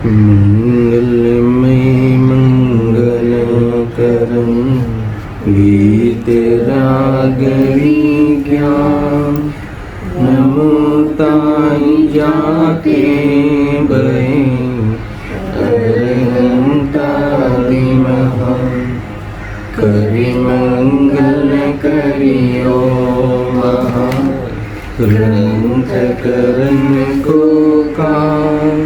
मंगलमय मंगलकरं गीतरागवी ज्ञान नमो ताई जाके बहे अरहंतादिमः करि मंगल करियो महा ग्रंथ करन को कान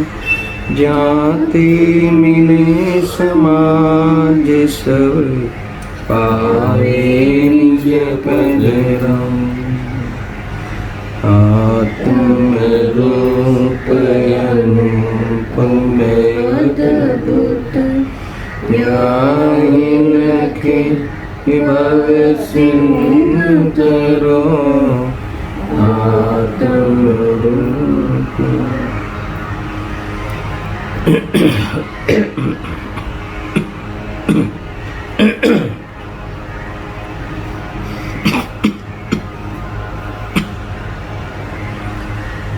जाते मिले समाज सब पावे निज पदरम आत्मरूप अनुपम अद्भुत ज्ञान के भव सिंधरो आत्मरूप।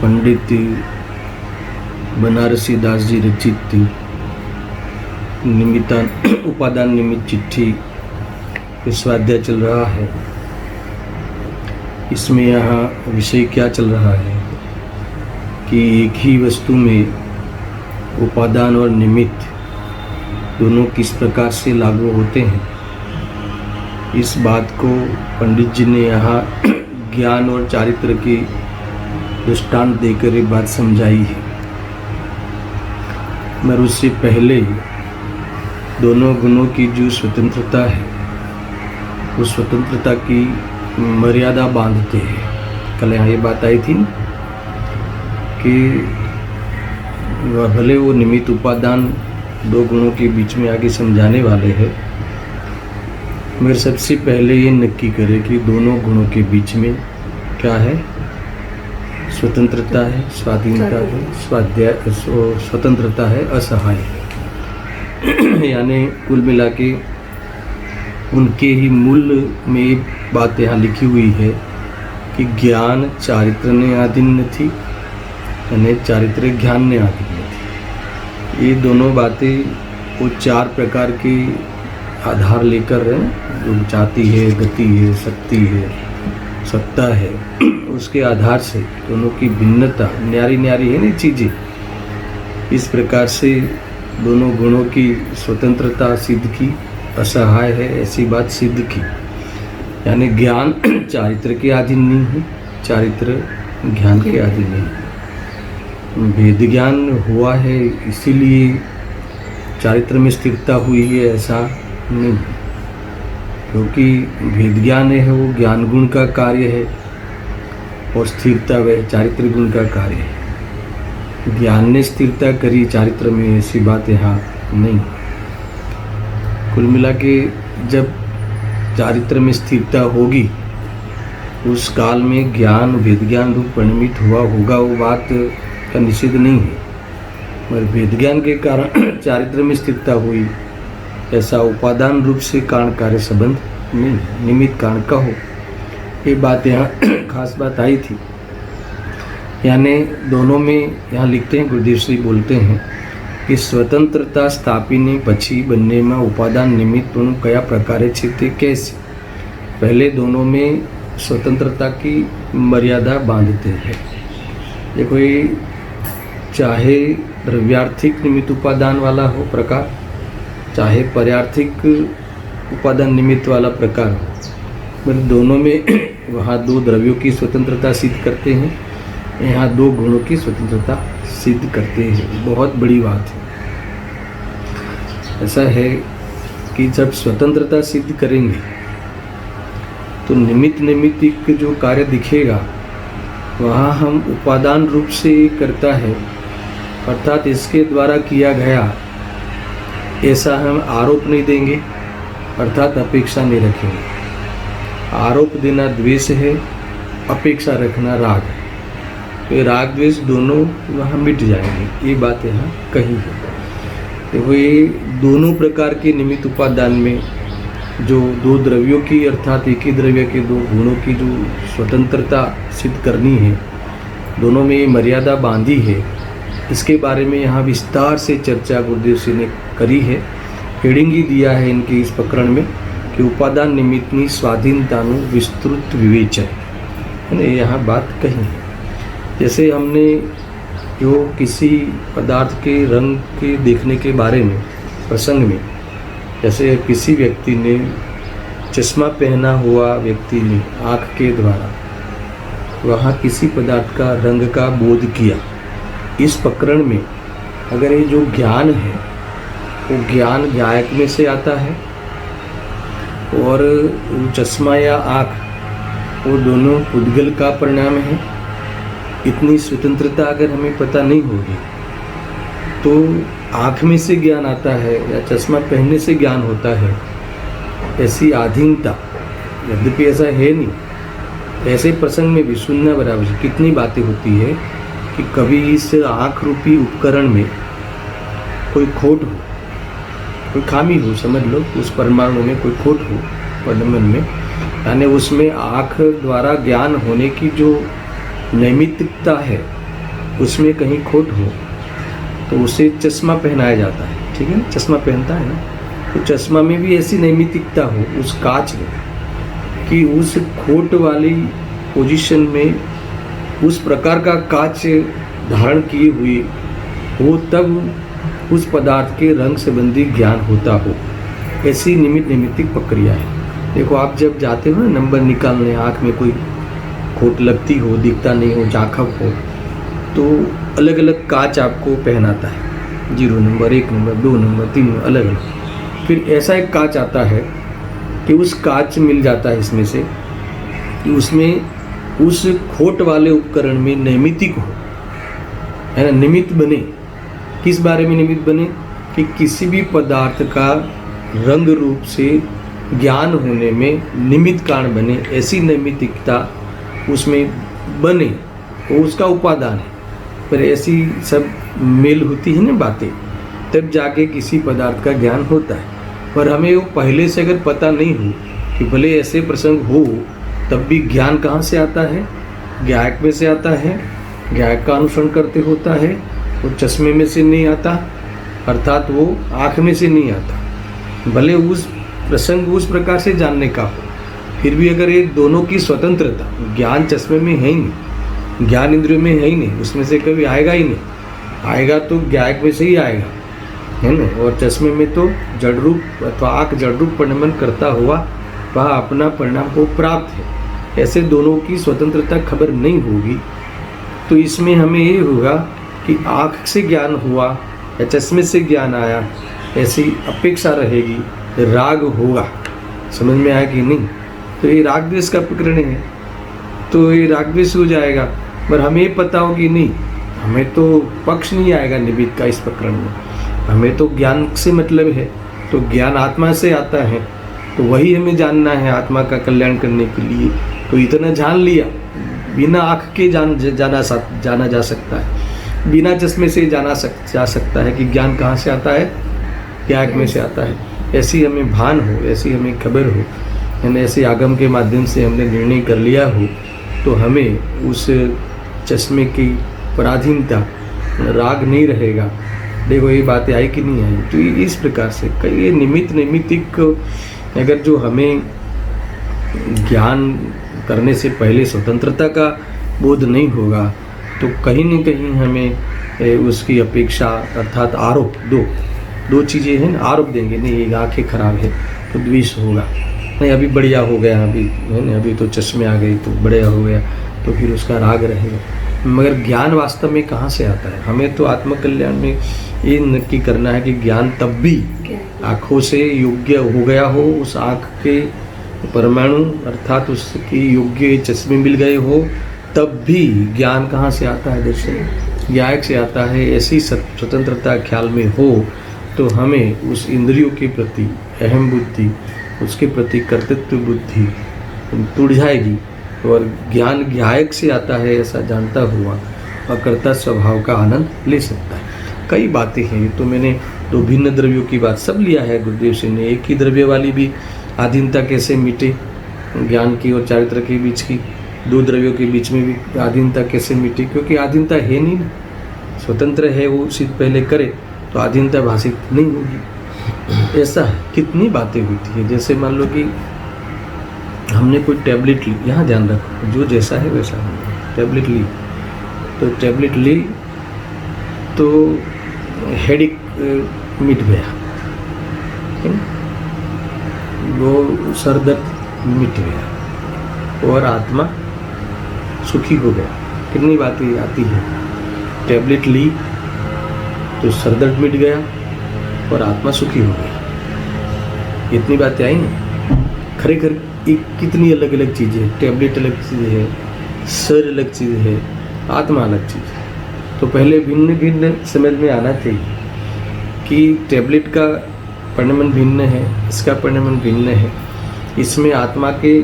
पंडित बनारसी दास जी रचित उपादान निमित्त चिट्ठी स्वाध्याय चल रहा है। इसमें यहाँ विषय क्या चल रहा है कि एक ही वस्तु में उपादान और निमित्त दोनों किस प्रकार से लागू होते हैं। इस बात को पंडित जी ने यहाँ ज्ञान और चारित्र की दृष्टांत देकर एक बात समझाई है। मगर उससे पहले दोनों गुणों की जो स्वतंत्रता है उस स्वतंत्रता की मर्यादा बांधते हैं। कल यहाँ ये बात आई थी कि भले वो निमित्त उपादान दो गुणों के बीच में आगे समझाने वाले हैं, मगर सबसे पहले ये नक्की करें कि दोनों गुणों के बीच में क्या है, स्वतंत्रता है, स्वाधीनता है, स्वतंत्रता है, असहाय है। यानी कुल मिला के उनके ही मूल में ये बात यहाँ लिखी हुई है कि ज्ञान चारित्र ने आधीन न थी, यानी चारित्र ज्ञान ने आधीन न थी। ये दोनों बातें वो चार प्रकार के आधार लेकर है, जो जाति है, गति है, शक्ति है, सत्ता है, उसके आधार से दोनों की भिन्नता न्यारी न्यारी है ना चीज़ें। इस प्रकार से दोनों गुणों की स्वतंत्रता सिद्ध की, असहाय है ऐसी बात सिद्ध की। यानी ज्ञान चारित्र के अधीन नहीं है, चारित्र ज्ञान के अधीन नहीं। भेद ज्ञान हुआ है इसीलिए चारित्र में स्थिरता हुई है ऐसा नहीं, क्योंकि भेद ज्ञान है वो ज्ञान गुण का कार्य है और स्थिरता वह चारित्र गुण का कार्य है। ज्ञान ने स्थिरता करी चारित्र में ऐसी बात यहाँ नहीं। कुल मिला के जब चारित्र में स्थिरता होगी उस काल में ज्ञान भेद ज्ञान रूप परिणमित हुआ होगा, वो बात का निषेध नहीं है। मगर भेद ज्ञान के कारण चारित्र में स्थिरता हुई ऐसा उपादान रूप से कारण कार्य संबंध नहीं, निमित्त कारण का हो, ये बात यहाँ खास बात आई थी। यानी दोनों में यहाँ लिखते हैं, गुरुदेव श्री बोलते हैं कि स्वतंत्रता स्थापीने पछी बनने में उपादान निमित्त कया प्रकारे छिते कैसे। पहले दोनों में स्वतंत्रता की मर्यादा बांधते हैं। देखो ये चाहे द्रव्यार्थिक निमित्त उपादान वाला हो प्रकार, चाहे पर्यार्थिक उपादान निमित्त वाला प्रकार हो, मतलब दोनों में वहाँ दो द्रव्यों की स्वतंत्रता सिद्ध करते हैं, यहाँ दो गुणों की स्वतंत्रता सिद्ध करते हैं। बहुत बड़ी बात है। ऐसा है कि जब स्वतंत्रता सिद्ध करेंगे तो निमित्त नैमित्तिक जो कार्य दिखेगा वहाँ हम उपादान रूप से करता है, अर्थात इसके द्वारा किया गया ऐसा हम आरोप नहीं देंगे, अर्थात अपेक्षा नहीं रखेंगे। आरोप देना द्वेष है, अपेक्षा रखना राग है। तो ये राग द्वेष दोनों वहाँ मिट जाएंगे, ये बात यहाँ कही है। देखो ये दोनों प्रकार के निमित्त उपादान में जो दो द्रव्यों की अर्थात एक ही द्रव्य के दो गुणों की जो स्वतंत्रता सिद्ध करनी है, दोनों में ये मर्यादा बांधी है, इसके बारे में यहाँ विस्तार से चर्चा गुरुदेव जी ने करी है। हेडिंग ही दिया है इनके इस प्रकरण में कि उपादान निमित्तनी स्वाधीनतानु विस्तृत विवेचन, है ना, यहाँ बात कही है। जैसे हमने जो किसी पदार्थ के रंग के देखने के बारे में प्रसंग में, जैसे किसी व्यक्ति ने चश्मा पहना हुआ व्यक्ति ने आँख के द्वारा वहाँ किसी पदार्थ का रंग का बोध किया, इस प्रकरण में अगर ये जो ज्ञान है वो ज्ञान ज्ञायक में से आता है और चश्मा या आँख वो दोनों पुद्गल का परिणाम है। इतनी स्वतंत्रता अगर हमें पता नहीं होगी तो आँख में से ज्ञान आता है या चश्मा पहनने से ज्ञान होता है, ऐसी आधीनता यद्यपि ऐसा है नहीं। ऐसे प्रसंग में भी सुनना बराबर कितनी बातें होती है कि कभी इस आँख रूपी उपकरण में कोई खोट हो, कोई खामी हो, समझ लो उस परमाणु में कोई खोट हो परमाणु में, यानी उसमें आँख द्वारा ज्ञान होने की जो नैमित्तिकता है उसमें कहीं खोट हो तो उसे चश्मा पहनाया जाता है, ठीक है ना, चश्मा पहनता है ना, तो चश्मा में भी ऐसी नैमित्तिकता हो उस कांच में कि उस खोट वाली पोजीशन में उस प्रकार का कांच धारण किए हुए हो तब उस पदार्थ के रंग संबंधी ज्ञान होता हो। ऐसी नैमित्तिक प्रक्रिया है। देखो आप जब जाते हो ना नंबर निकालने, आँख में कोई खोट लगती हो, दिखता नहीं हो, जाखब हो, तो अलग अलग कांच आपको पहनाता है, 0 नंबर, 1 नंबर, 2 नंबर, 3 नंबर, अलग अलग। फिर ऐसा एक कांच आता है कि उस कांच मिल जाता है इसमें से कि उसमें उस खोट वाले उपकरण में नैमित्तिक हो, है ना, निमित्त बने। किस बारे में निमित्त बने कि किसी भी पदार्थ का रंग रूप से ज्ञान होने में निमित्त कारण बने, ऐसी नैमित्तिकता उसमें बने, वो उसका उपादान है। पर ऐसी सब मेल होती है ना बातें, तब जाके किसी पदार्थ का ज्ञान होता है। पर हमें वो पहले से अगर पता नहीं हो कि भले ऐसे प्रसंग हो तब भी ज्ञान कहाँ से आता है, ज्ञायक में से आता है, ज्ञायक का अनुसरण करते होता है, वो चश्मे में से नहीं आता, अर्थात वो आँख में से नहीं आता। भले उस प्रसंग उस प्रकार से जानने का हो, फिर भी अगर ये दोनों की स्वतंत्रता, ज्ञान चश्मे में है ही नहीं, ज्ञान इंद्रियों में है ही नहीं, उसमें से कभी आएगा ही नहीं, आएगा तो ज्ञायक में से ही आएगा, है ना। और चश्मे में तो जड़ रूप अथवा आँख जड़ रूप परिणमन करता हुआ वह अपना परिणाम को प्राप्त है। ऐसे दोनों की स्वतंत्रता खबर नहीं होगी तो इसमें हमें ये होगा कि आँख से ज्ञान हुआ या चश्मे से ज्ञान आया, ऐसी अपेक्षा रहेगी, राग होगा। समझ में आया कि नहीं? तो ये राग द्वेष का प्रकरण है, तो ये राग द्वेष हो जाएगा। पर हमें पता हो कि नहीं, हमें तो पक्ष नहीं आएगा निमित्त का इस प्रकरण में, हमें तो ज्ञान से मतलब है, तो ज्ञान आत्मा से आता है, तो वही हमें जानना है आत्मा का कल्याण करने के लिए। तो इतना जान लिया, बिना आँख के जाना जा सकता है, बिना चश्मे से जा सकता है कि ज्ञान कहाँ से आता है, ज्ञायक में से आता है। ऐसी हमें भान हो, ऐसी हमें खबर हो, यानी ऐसे आगम के माध्यम से हमने निर्णय कर लिया हो, तो हमें उस चश्मे की पराधीनता, राग नहीं रहेगा। देखो ये बातें आई कि नहीं आई? तो इस प्रकार से कई नैमित्तिक अगर जो हमें ज्ञान करने से पहले स्वतंत्रता का बोध नहीं होगा तो कहीं न कहीं हमें उसकी अपेक्षा अर्थात आरोप, दो चीज़ें हैं ना, आरोप देंगे, नहीं आँखें खराब है तो द्वेष होगा, नहीं अभी बढ़िया हो गया, अभी है ना, अभी तो चश्मे आ गए तो बढ़िया हो गया, तो फिर उसका राग रहेगा। मगर ज्ञान वास्तव में कहाँ से आता है? हमें तो आत्मकल्याण में ये नक्की करना है कि ज्ञान तब भी आँखों से योग्य हो गया हो, उस आँख के परमाणु अर्थात उसकी योग्य चश्मे मिल गए हो, तब भी ज्ञान कहाँ से आता है? दर्शन ज्ञायक से आता है। ऐसी स्वतंत्रता ख्याल में हो तो हमें उस इंद्रियों के प्रति अहम बुद्धि, उसके प्रति कर्तृत्व बुद्धि टूट जाएगी और ज्ञान ज्ञायक से आता है ऐसा जानता हुआ अकर्ता स्वभाव का आनंद ले सकता है। कई बातें हैं, तो मैंने दो भिन्न द्रव्यों की बात सब लिया है गुरुदेव से ने। एक ही द्रव्य वाली भी आधीनता कैसे मिटे, ज्ञान की और चारित्र के बीच की, दो द्रव्यों के बीच में भी आधीनता कैसे मिटे, क्योंकि आधीनता है नहीं ना, स्वतंत्र है वो सिद्ध पहले करे तो आधीनता भाषित नहीं होगी। ऐसा है, कितनी बातें होती है। जैसे मान लो कि हमने कोई टैबलेट ली, यहाँ ध्यान रखो, जो जैसा है वैसा है। टैबलेट ली तो टैबलेट ली तो हेडेक मिट गया, वो सर दर्द मिट गया और आत्मा सुखी हो गया। कितनी बातें आती है, टैबलेट ली तो सर दर्द मिट गया और आत्मा सुखी हो गई। इतनी बातें आई हैं। खरेखर कितनी अलग अलग चीज़ें हैं। टैबलेट अलग चीज़ है, सर अलग चीज़ है, आत्मा अलग चीज़ है। तो पहले भिन्न भिन्न समझ में आना चाहिए कि टैबलेट का परिणाम भिन्न है, इसका परिणाम भिन्न है। इसमें आत्मा के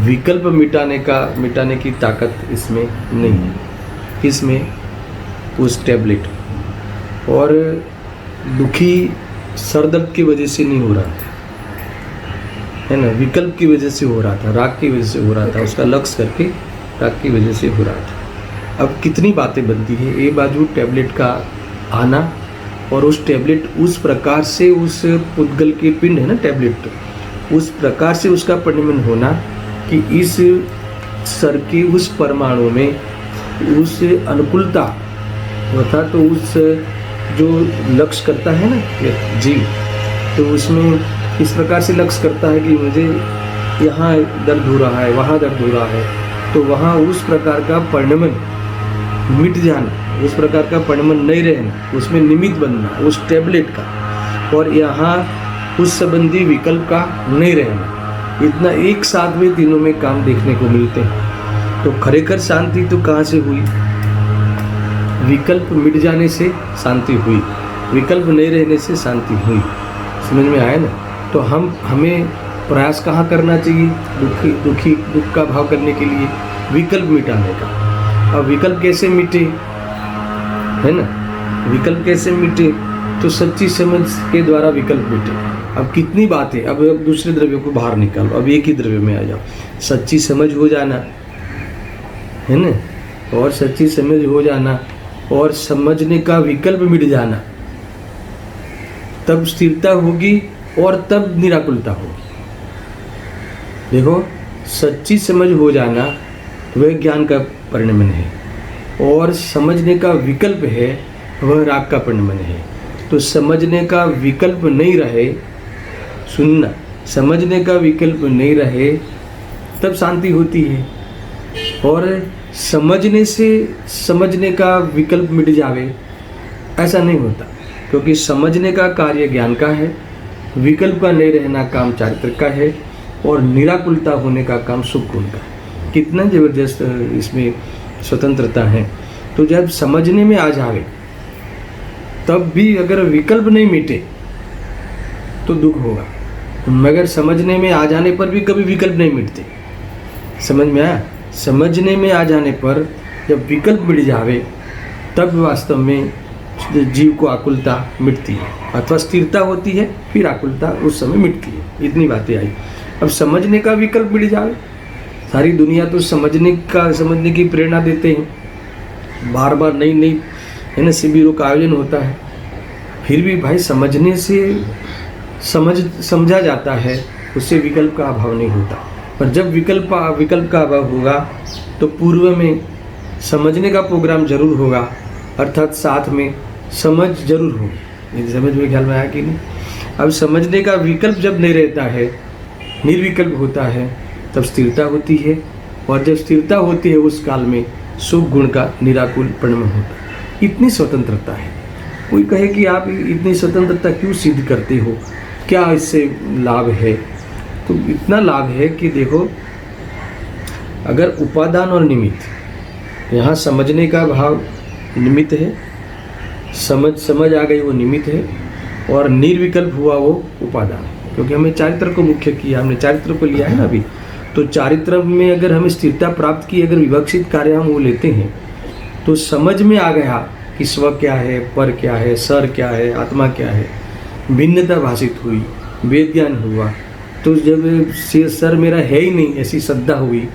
विकल्प मिटाने की ताकत इसमें नहीं है। इसमें उस टैबलेट और दुखी सर दर्द की वजह से नहीं हो रहा था, है ना, विकल्प की वजह से हो रहा था, राग की वजह से हो रहा था, उसका लक्ष्य करके राग की वजह से हो रहा था। अब कितनी बातें बनती है। एक बाजू टैबलेट का आना और उस टैबलेट उस प्रकार से उस पुद्गल के पिंड है ना टैबलेट, उस प्रकार से उसका परिणमन होना कि इस सर के उस परमाणु में उस अनुकूलता होता, तो उस जो लक्ष्य करता है ना जीव, तो उसमें इस प्रकार से लक्ष्य करता है कि मुझे यहाँ दर्द हो रहा है, वहाँ दर्द हो रहा है, तो वहाँ उस प्रकार का परिणमन मिट जाना, उस प्रकार का परिणमन नहीं रहना, उसमें निमित्त बनना उस टैबलेट का, और यहाँ उस संबंधी विकल्प का नहीं रहना, इतना एक साथ में तीनों में काम देखने को मिलते हैं। तो खरेखर शांति तो कहाँ से हुई? विकल्प मिट जाने से शांति हुई, विकल्प नहीं रहने से शांति हुई। समझ में आया ना? तो हमें प्रयास कहाँ करना चाहिए? दुख का भाव करने के लिए विकल्प मिटाने का। अब विकल्प कैसे मिटे, है ना, विकल्प कैसे मिटे? तो सच्ची समझ के द्वारा विकल्प मिटे। अब कितनी बातें, अब दूसरे द्रव्यों को बाहर निकालो, अब एक ही द्रव्य में आ जाओ। सच्ची समझ हो जाना, है ना, और सच्ची समझ हो जाना और समझने का विकल्प मिट जाना, तब स्थिरता होगी और तब निराकुलता होगी। देखो, सच्ची समझ हो जाना वह ज्ञान का परिणमन है, और समझने का विकल्प है वह राग का परिणमन है। तो समझने का विकल्प नहीं रहे, सुनना, समझने का विकल्प नहीं रहे तब शांति होती है। और समझने से समझने का विकल्प मिट जावे ऐसा नहीं होता, क्योंकि समझने का कार्य ज्ञान का है, विकल्प का नहीं रहना काम चारित्र का है, और निराकुलता होने का काम सुख गुण का है। कितना जबरदस्त इसमें स्वतंत्रता है। तो जब समझने में आ जावे तब भी अगर विकल्प नहीं मिटे तो दुख होगा, मगर समझने में आ जाने पर भी कभी विकल्प नहीं मिटते। समझ में आया? समझने में आ जाने पर जब विकल्प मिट जावे तब वास्तव में जीव को आकुलता मिटती है, अथवा स्थिरता होती है, फिर आकुलता उस समय मिटती है। इतनी बातें आई। अब समझने का विकल्प मिट जावे, सारी दुनिया तो समझने की प्रेरणा देते हैं, बार बार नई नई, है ना, शिविरों का आयोजन होता है, फिर भी भाई समझने से समझा जाता है, उससे विकल्प का अभाव नहीं होता। पर जब विकल्प का अभाव होगा तो पूर्व में समझने का प्रोग्राम जरूर होगा, अर्थात साथ में समझ जरूर होगी। ये समझ में ख्याल में आया कि नहीं? अब समझने का विकल्प जब नहीं रहता है, निर्विकल्प होता है, तब स्थिरता होती है, और जब स्थिरता होती है उस काल में सुख गुण का निराकुल परिणमन होता है। इतनी स्वतंत्रता है। कोई कहे कि आप इतनी स्वतंत्रता क्यों सिद्ध करते हो, क्या इससे लाभ है? तो इतना लाभ है कि देखो, अगर उपादान और निमित्त, यहाँ समझने का भाव निमित्त है, समझ आ गई वो निमित्त है, और निर्विकल्प हुआ वो उपादान, क्योंकि हमें चारित्र को मुख्य किया, हमने चारित्र को लिया है ना अभी। तो चारित्र में अगर हमें स्थिरता प्राप्त की, अगर विवक्षित कार्य हम वो लेते हैं, तो समझ में आ गया कि स्व क्या है, पर क्या है, सर क्या है, आत्मा क्या है, भिन्नता भाषित हुई, वेद ज्ञान हुआ। तो जब सर मेरा है ही नहीं, ऐसी श्रद्धा हुई,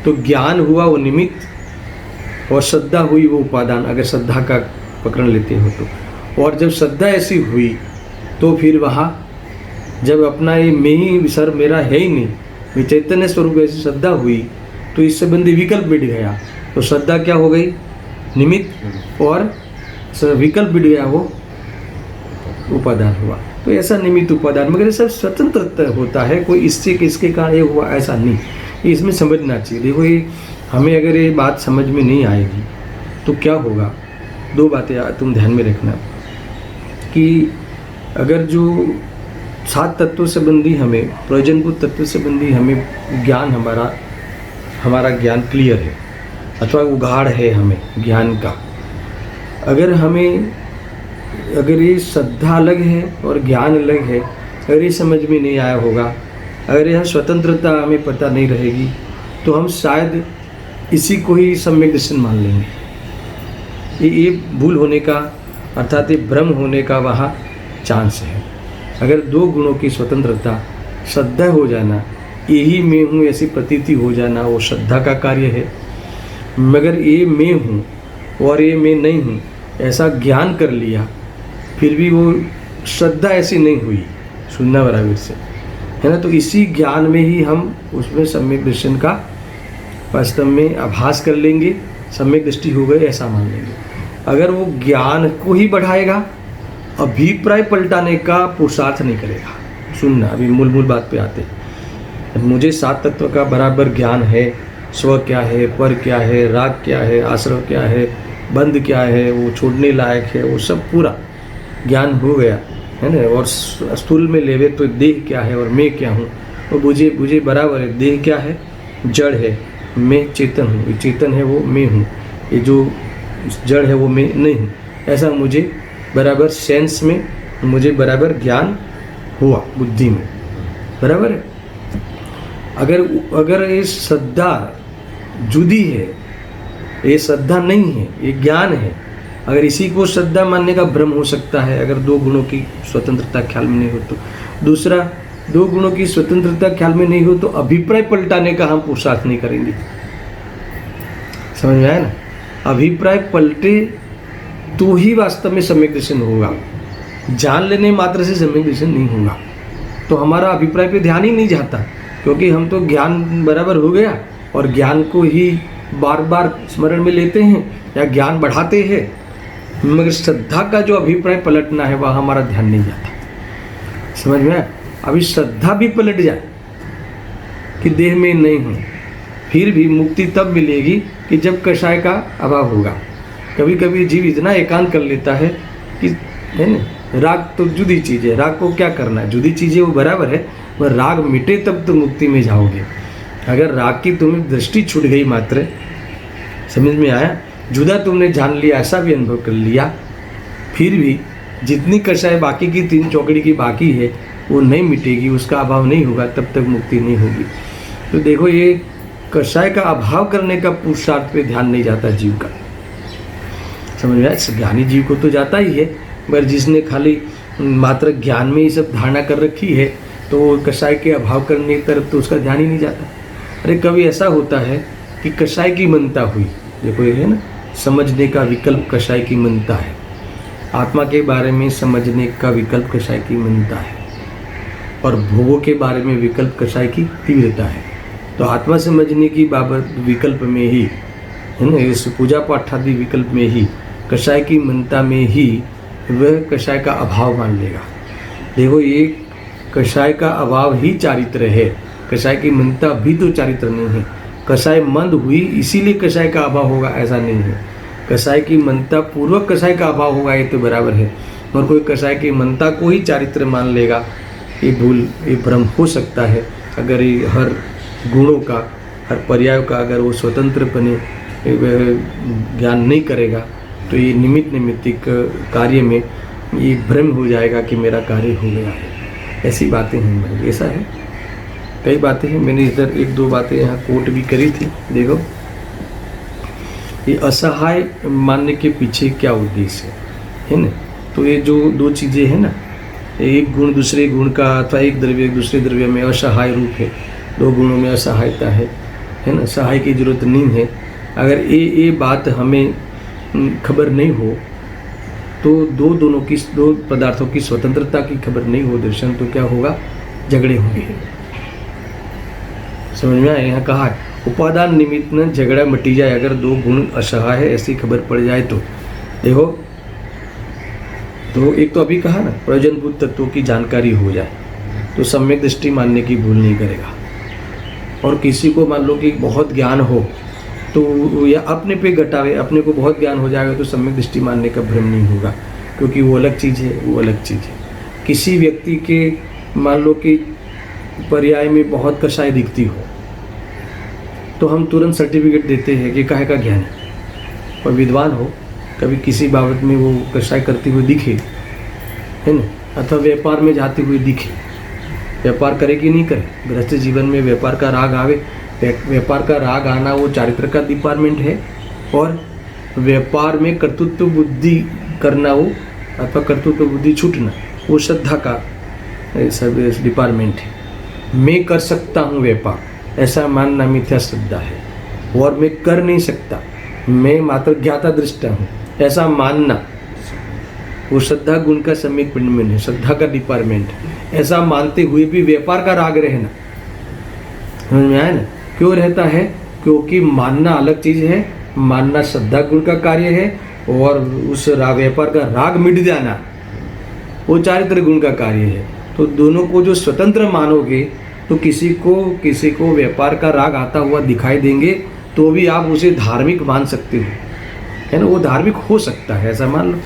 तो ज्ञान हुआ वो निमित्त, और श्रद्धा हुई वो उपादान, अगर श्रद्धा का पकड़ लेते हो तो। और जब श्रद्धा ऐसी हुई, तो फिर वहाँ जब अपना ये मैं ही, सर मेरा है ही नहीं, मैं चैतन्य स्वरूप, ऐसी श्रद्धा हुई, तो इस संबंधी विकल्प मिट गया। तो श्रद्धा क्या हो गई? निमित्त, और विकल्प मिट गया वो उपादान हुआ। तो ऐसा निमित्त उपादान, मगर ये सब स्वतंत्र होता है, कोई इससे किसके कारण ये हुआ ऐसा नहीं, ये इसमें समझना चाहिए। देखो, ये हमें अगर ये बात समझ में नहीं आएगी तो क्या होगा? दो बातें तुम ध्यान में रखना, कि अगर जो 7 तत्वों संबंधी हमें, प्रयोजनभूत तत्व संबंधी हमें ज्ञान, हमारा ज्ञान क्लियर है, अथवा उगाड़ है हमें ज्ञान का, अगर ये श्रद्धा अलग है और ज्ञान अलग है, अगर ये समझ में नहीं आया होगा, अगर यह स्वतंत्रता हमें पता नहीं रहेगी, तो हम शायद इसी को ही सम्यक दर्शन मान लेंगे। ये भूल होने का, अर्थात ये भ्रम होने का वहाँ चांस है। अगर 2 गुणों की स्वतंत्रता, श्रद्धा हो जाना, यही मैं हूँ ऐसी प्रतीति हो जाना, वो श्रद्धा का कार्य है। मगर ये मैं हूँ और ये मैं नहीं हूँ ऐसा ज्ञान कर लिया, फिर भी वो श्रद्धा ऐसी नहीं हुई, सुनना बराबर से, है ना। तो इसी ज्ञान में ही हम उसमें सम्यक दर्शन का वास्तव में आभास कर लेंगे, सम्यक दृष्टि हो गई ऐसा मान लेंगे। अगर वो ज्ञान को ही बढ़ाएगा, अभिप्राय पलटाने का पुरुषार्थ नहीं करेगा। सुनना, अभी मूल बात पे आते हैं। मुझे 7 तत्व का बराबर ज्ञान है, स्व क्या है, पर क्या है, राग क्या है, आश्रव क्या है, बंध क्या है, वो छोड़ने लायक है, वो सब पूरा ज्ञान हो गया, है ना। और स्थूल में लेवे तो देह क्या है और मैं क्या हूँ, वो मुझे बराबर है। देह क्या है? जड़ है, मैं चेतन हूँ, ये चेतन है वो मैं हूँ, ये जो जड़ है वो मैं नहीं हूँ, ऐसा मुझे बराबर सेंस में मुझे बराबर ज्ञान हुआ, बुद्धि में बराबर है। अगर ये श्रद्धा जुदी है, ये श्रद्धा नहीं है, ये ज्ञान है, अगर इसी को श्रद्धा मानने का भ्रम हो सकता है, अगर 2 गुणों की स्वतंत्रता ख्याल में नहीं हो तो। दूसरा, 2 गुणों की स्वतंत्रता ख्याल में नहीं हो तो अभिप्राय पलटाने का हम पुरुषार्थ नहीं करेंगे। समझ में आया ना? अभिप्राय पलटे तो ही वास्तव में सम्यक दर्शन होगा, जान लेने मात्र से सम्यक दर्शन नहीं होगा। तो हमारा अभिप्राय पे ध्यान ही नहीं जाता, क्योंकि हम तो ज्ञान बराबर हो गया और ज्ञान को ही बार बार स्मरण में लेते हैं या ज्ञान बढ़ाते हैं, मगर श्रद्धा का जो अभिप्राय पलटना है वह हमारा ध्यान नहीं जाता। समझ में? अभी श्रद्धा भी पलट जाए कि देह में नहीं हूँ, फिर भी मुक्ति तब मिलेगी कि जब कषाय का अभाव होगा। कभी कभी जीव इतना एकांत कर लेता है कि, है ना, राग तो जुदी चीज़ है, राग को क्या करना है, जुदी चीज़ें वो बराबर है, वह राग मिटे तब तो मुक्ति में जाओगे। अगर राग की तुम्हें दृष्टि छूट गई मात्र, समझ में आया, जुदा तुमने जान लिया, ऐसा भी अनुभव कर लिया, फिर भी जितनी कषाय बाकी की 3 चौकड़ी की बाकी है वो नहीं मिटेगी, उसका अभाव नहीं होगा, तब तक मुक्ति नहीं होगी। तो देखो, ये कषाय का अभाव करने का पुरुषार्थ पे ध्यान नहीं जाता जीव का। समझ में आया? ज्ञानी जीव को तो जाता ही है, मगर जिसने खाली मात्र ज्ञान में ही सब धारणा कर रखी है, तो वो कषाय के अभाव करने की तरफ तो उसका ध्यान ही नहीं जाता। अरे कभी ऐसा होता है कि कषाय की मनता हुई, देखो ये है ना, समझने का विकल्प कषाय की मनता है, आत्मा के बारे में समझने का विकल्प कषाय की मनता है, और भोगों के बारे में विकल्प कषाय की तीव्रता है। तो आत्मा समझने की बाबत विकल्प में ही, है ना, इस पूजा पाठ आदि विकल्प में ही, कषाय की मनता में ही वह कषाय का अभाव मान लेगा। देखो, ये कषाय का अभाव ही चारित्र है, कषाय की मनता भी तो चारित्र नहीं है। कषाय मंद हुई इसीलिए कषाय का अभाव होगा, ऐसा नहीं है। कषाय की मनता पूर्वक कषाय का अभाव होगा, ये तो बराबर है। और कोई कषाय की मनता को ही चारित्र मान लेगा ये भूल, ये भ्रम हो सकता है। अगर ये हर गुणों का, हर पर्याय का अगर वो स्वतंत्रपने ज्ञान नहीं करेगा तो ये निमित्तिक कार्य में ये भ्रम हो जाएगा कि मेरा कार्य हो गया है। ऐसी बातें हैं, ऐसा है, कई बातें हैं। मैंने इधर एक दो बातें यहाँ कोट भी करी थी। देखो, ये असहाय मानने के पीछे क्या उद्देश्य है ना। तो ये जो दो चीज़ें हैं ना, एक गुण दूसरे गुण का अथवा एक द्रव्य दूसरे द्रव्य में असहाय रूप है, दो गुणों में असहायता है ना, सहाय की जरूरत नहीं है। अगर ये बात हमें खबर नहीं हो तो दो पदार्थों की स्वतंत्रता की खबर नहीं हो दर्शन, तो क्या होगा, झगड़े होंगे। समझ में आया? यहाँ कहा है उपादान निमित्त न झगड़ा मटी जाए, अगर दो गुण असहाय है ऐसी खबर पड़ जाए तो। देखो, तो एक तो अभी कहा ना, प्रयोजनभूत तत्वों की जानकारी हो जाए तो सम्यक दृष्टि मानने की भूल नहीं करेगा। और किसी को मान लो कि बहुत ज्ञान हो तो या अपने पे घटावे, अपने को बहुत ज्ञान हो जाएगा तो सम्यक दृष्टि मानने का भ्रम नहीं होगा, क्योंकि वो अलग चीज़ है, वो अलग चीज़ है। किसी व्यक्ति के मान लो कि पर्याय में बहुत कषाय दिखती हो तो हम तुरंत सर्टिफिकेट देते हैं कि काहे का ज्ञान है। और विद्वान हो, कभी किसी बाबत में वो कषाय करती हुई दिखे, है ना, अथवा व्यापार में जाते हुए दिखे, व्यापार करे कि नहीं करे, गृहस्थ जीवन में व्यापार का राग आवे, व्यापार का राग आना वो चारित्र का डिपार्टमेंट है, और व्यापार में कर्तृत्व बुद्धि करना वो अथवा कर्तृत्व बुद्धि छूटना वो श्रद्धा का सब डिपार्टमेंट है। मैं कर सकता हूँ व्यापार, ऐसा मानना मिथ्या श्रद्धा है, और मैं कर नहीं सकता, मैं मात्र ज्ञाता दृष्टा हूँ, ऐसा मानना वो श्रद्धा गुण का सम्यक पिंडमेंट है, श्रद्धा का डिपार्टमेंट है। ऐसा मानते हुए भी व्यापार का राग रहना, समझ में आया ना, क्यों रहता है? क्योंकि मानना अलग चीज है, मानना श्रद्धा गुण का कार्य है, और उस व्यापार का राग मिट जाना वो चारित्र गुण का कार्य है। तो दोनों को जो स्वतंत्र मानोगे तो किसी को व्यापार का राग आता हुआ दिखाई देंगे तो भी आप उसे धार्मिक मान सकते हो, है ना, वो धार्मिक हो सकता है, ऐसा मान लो,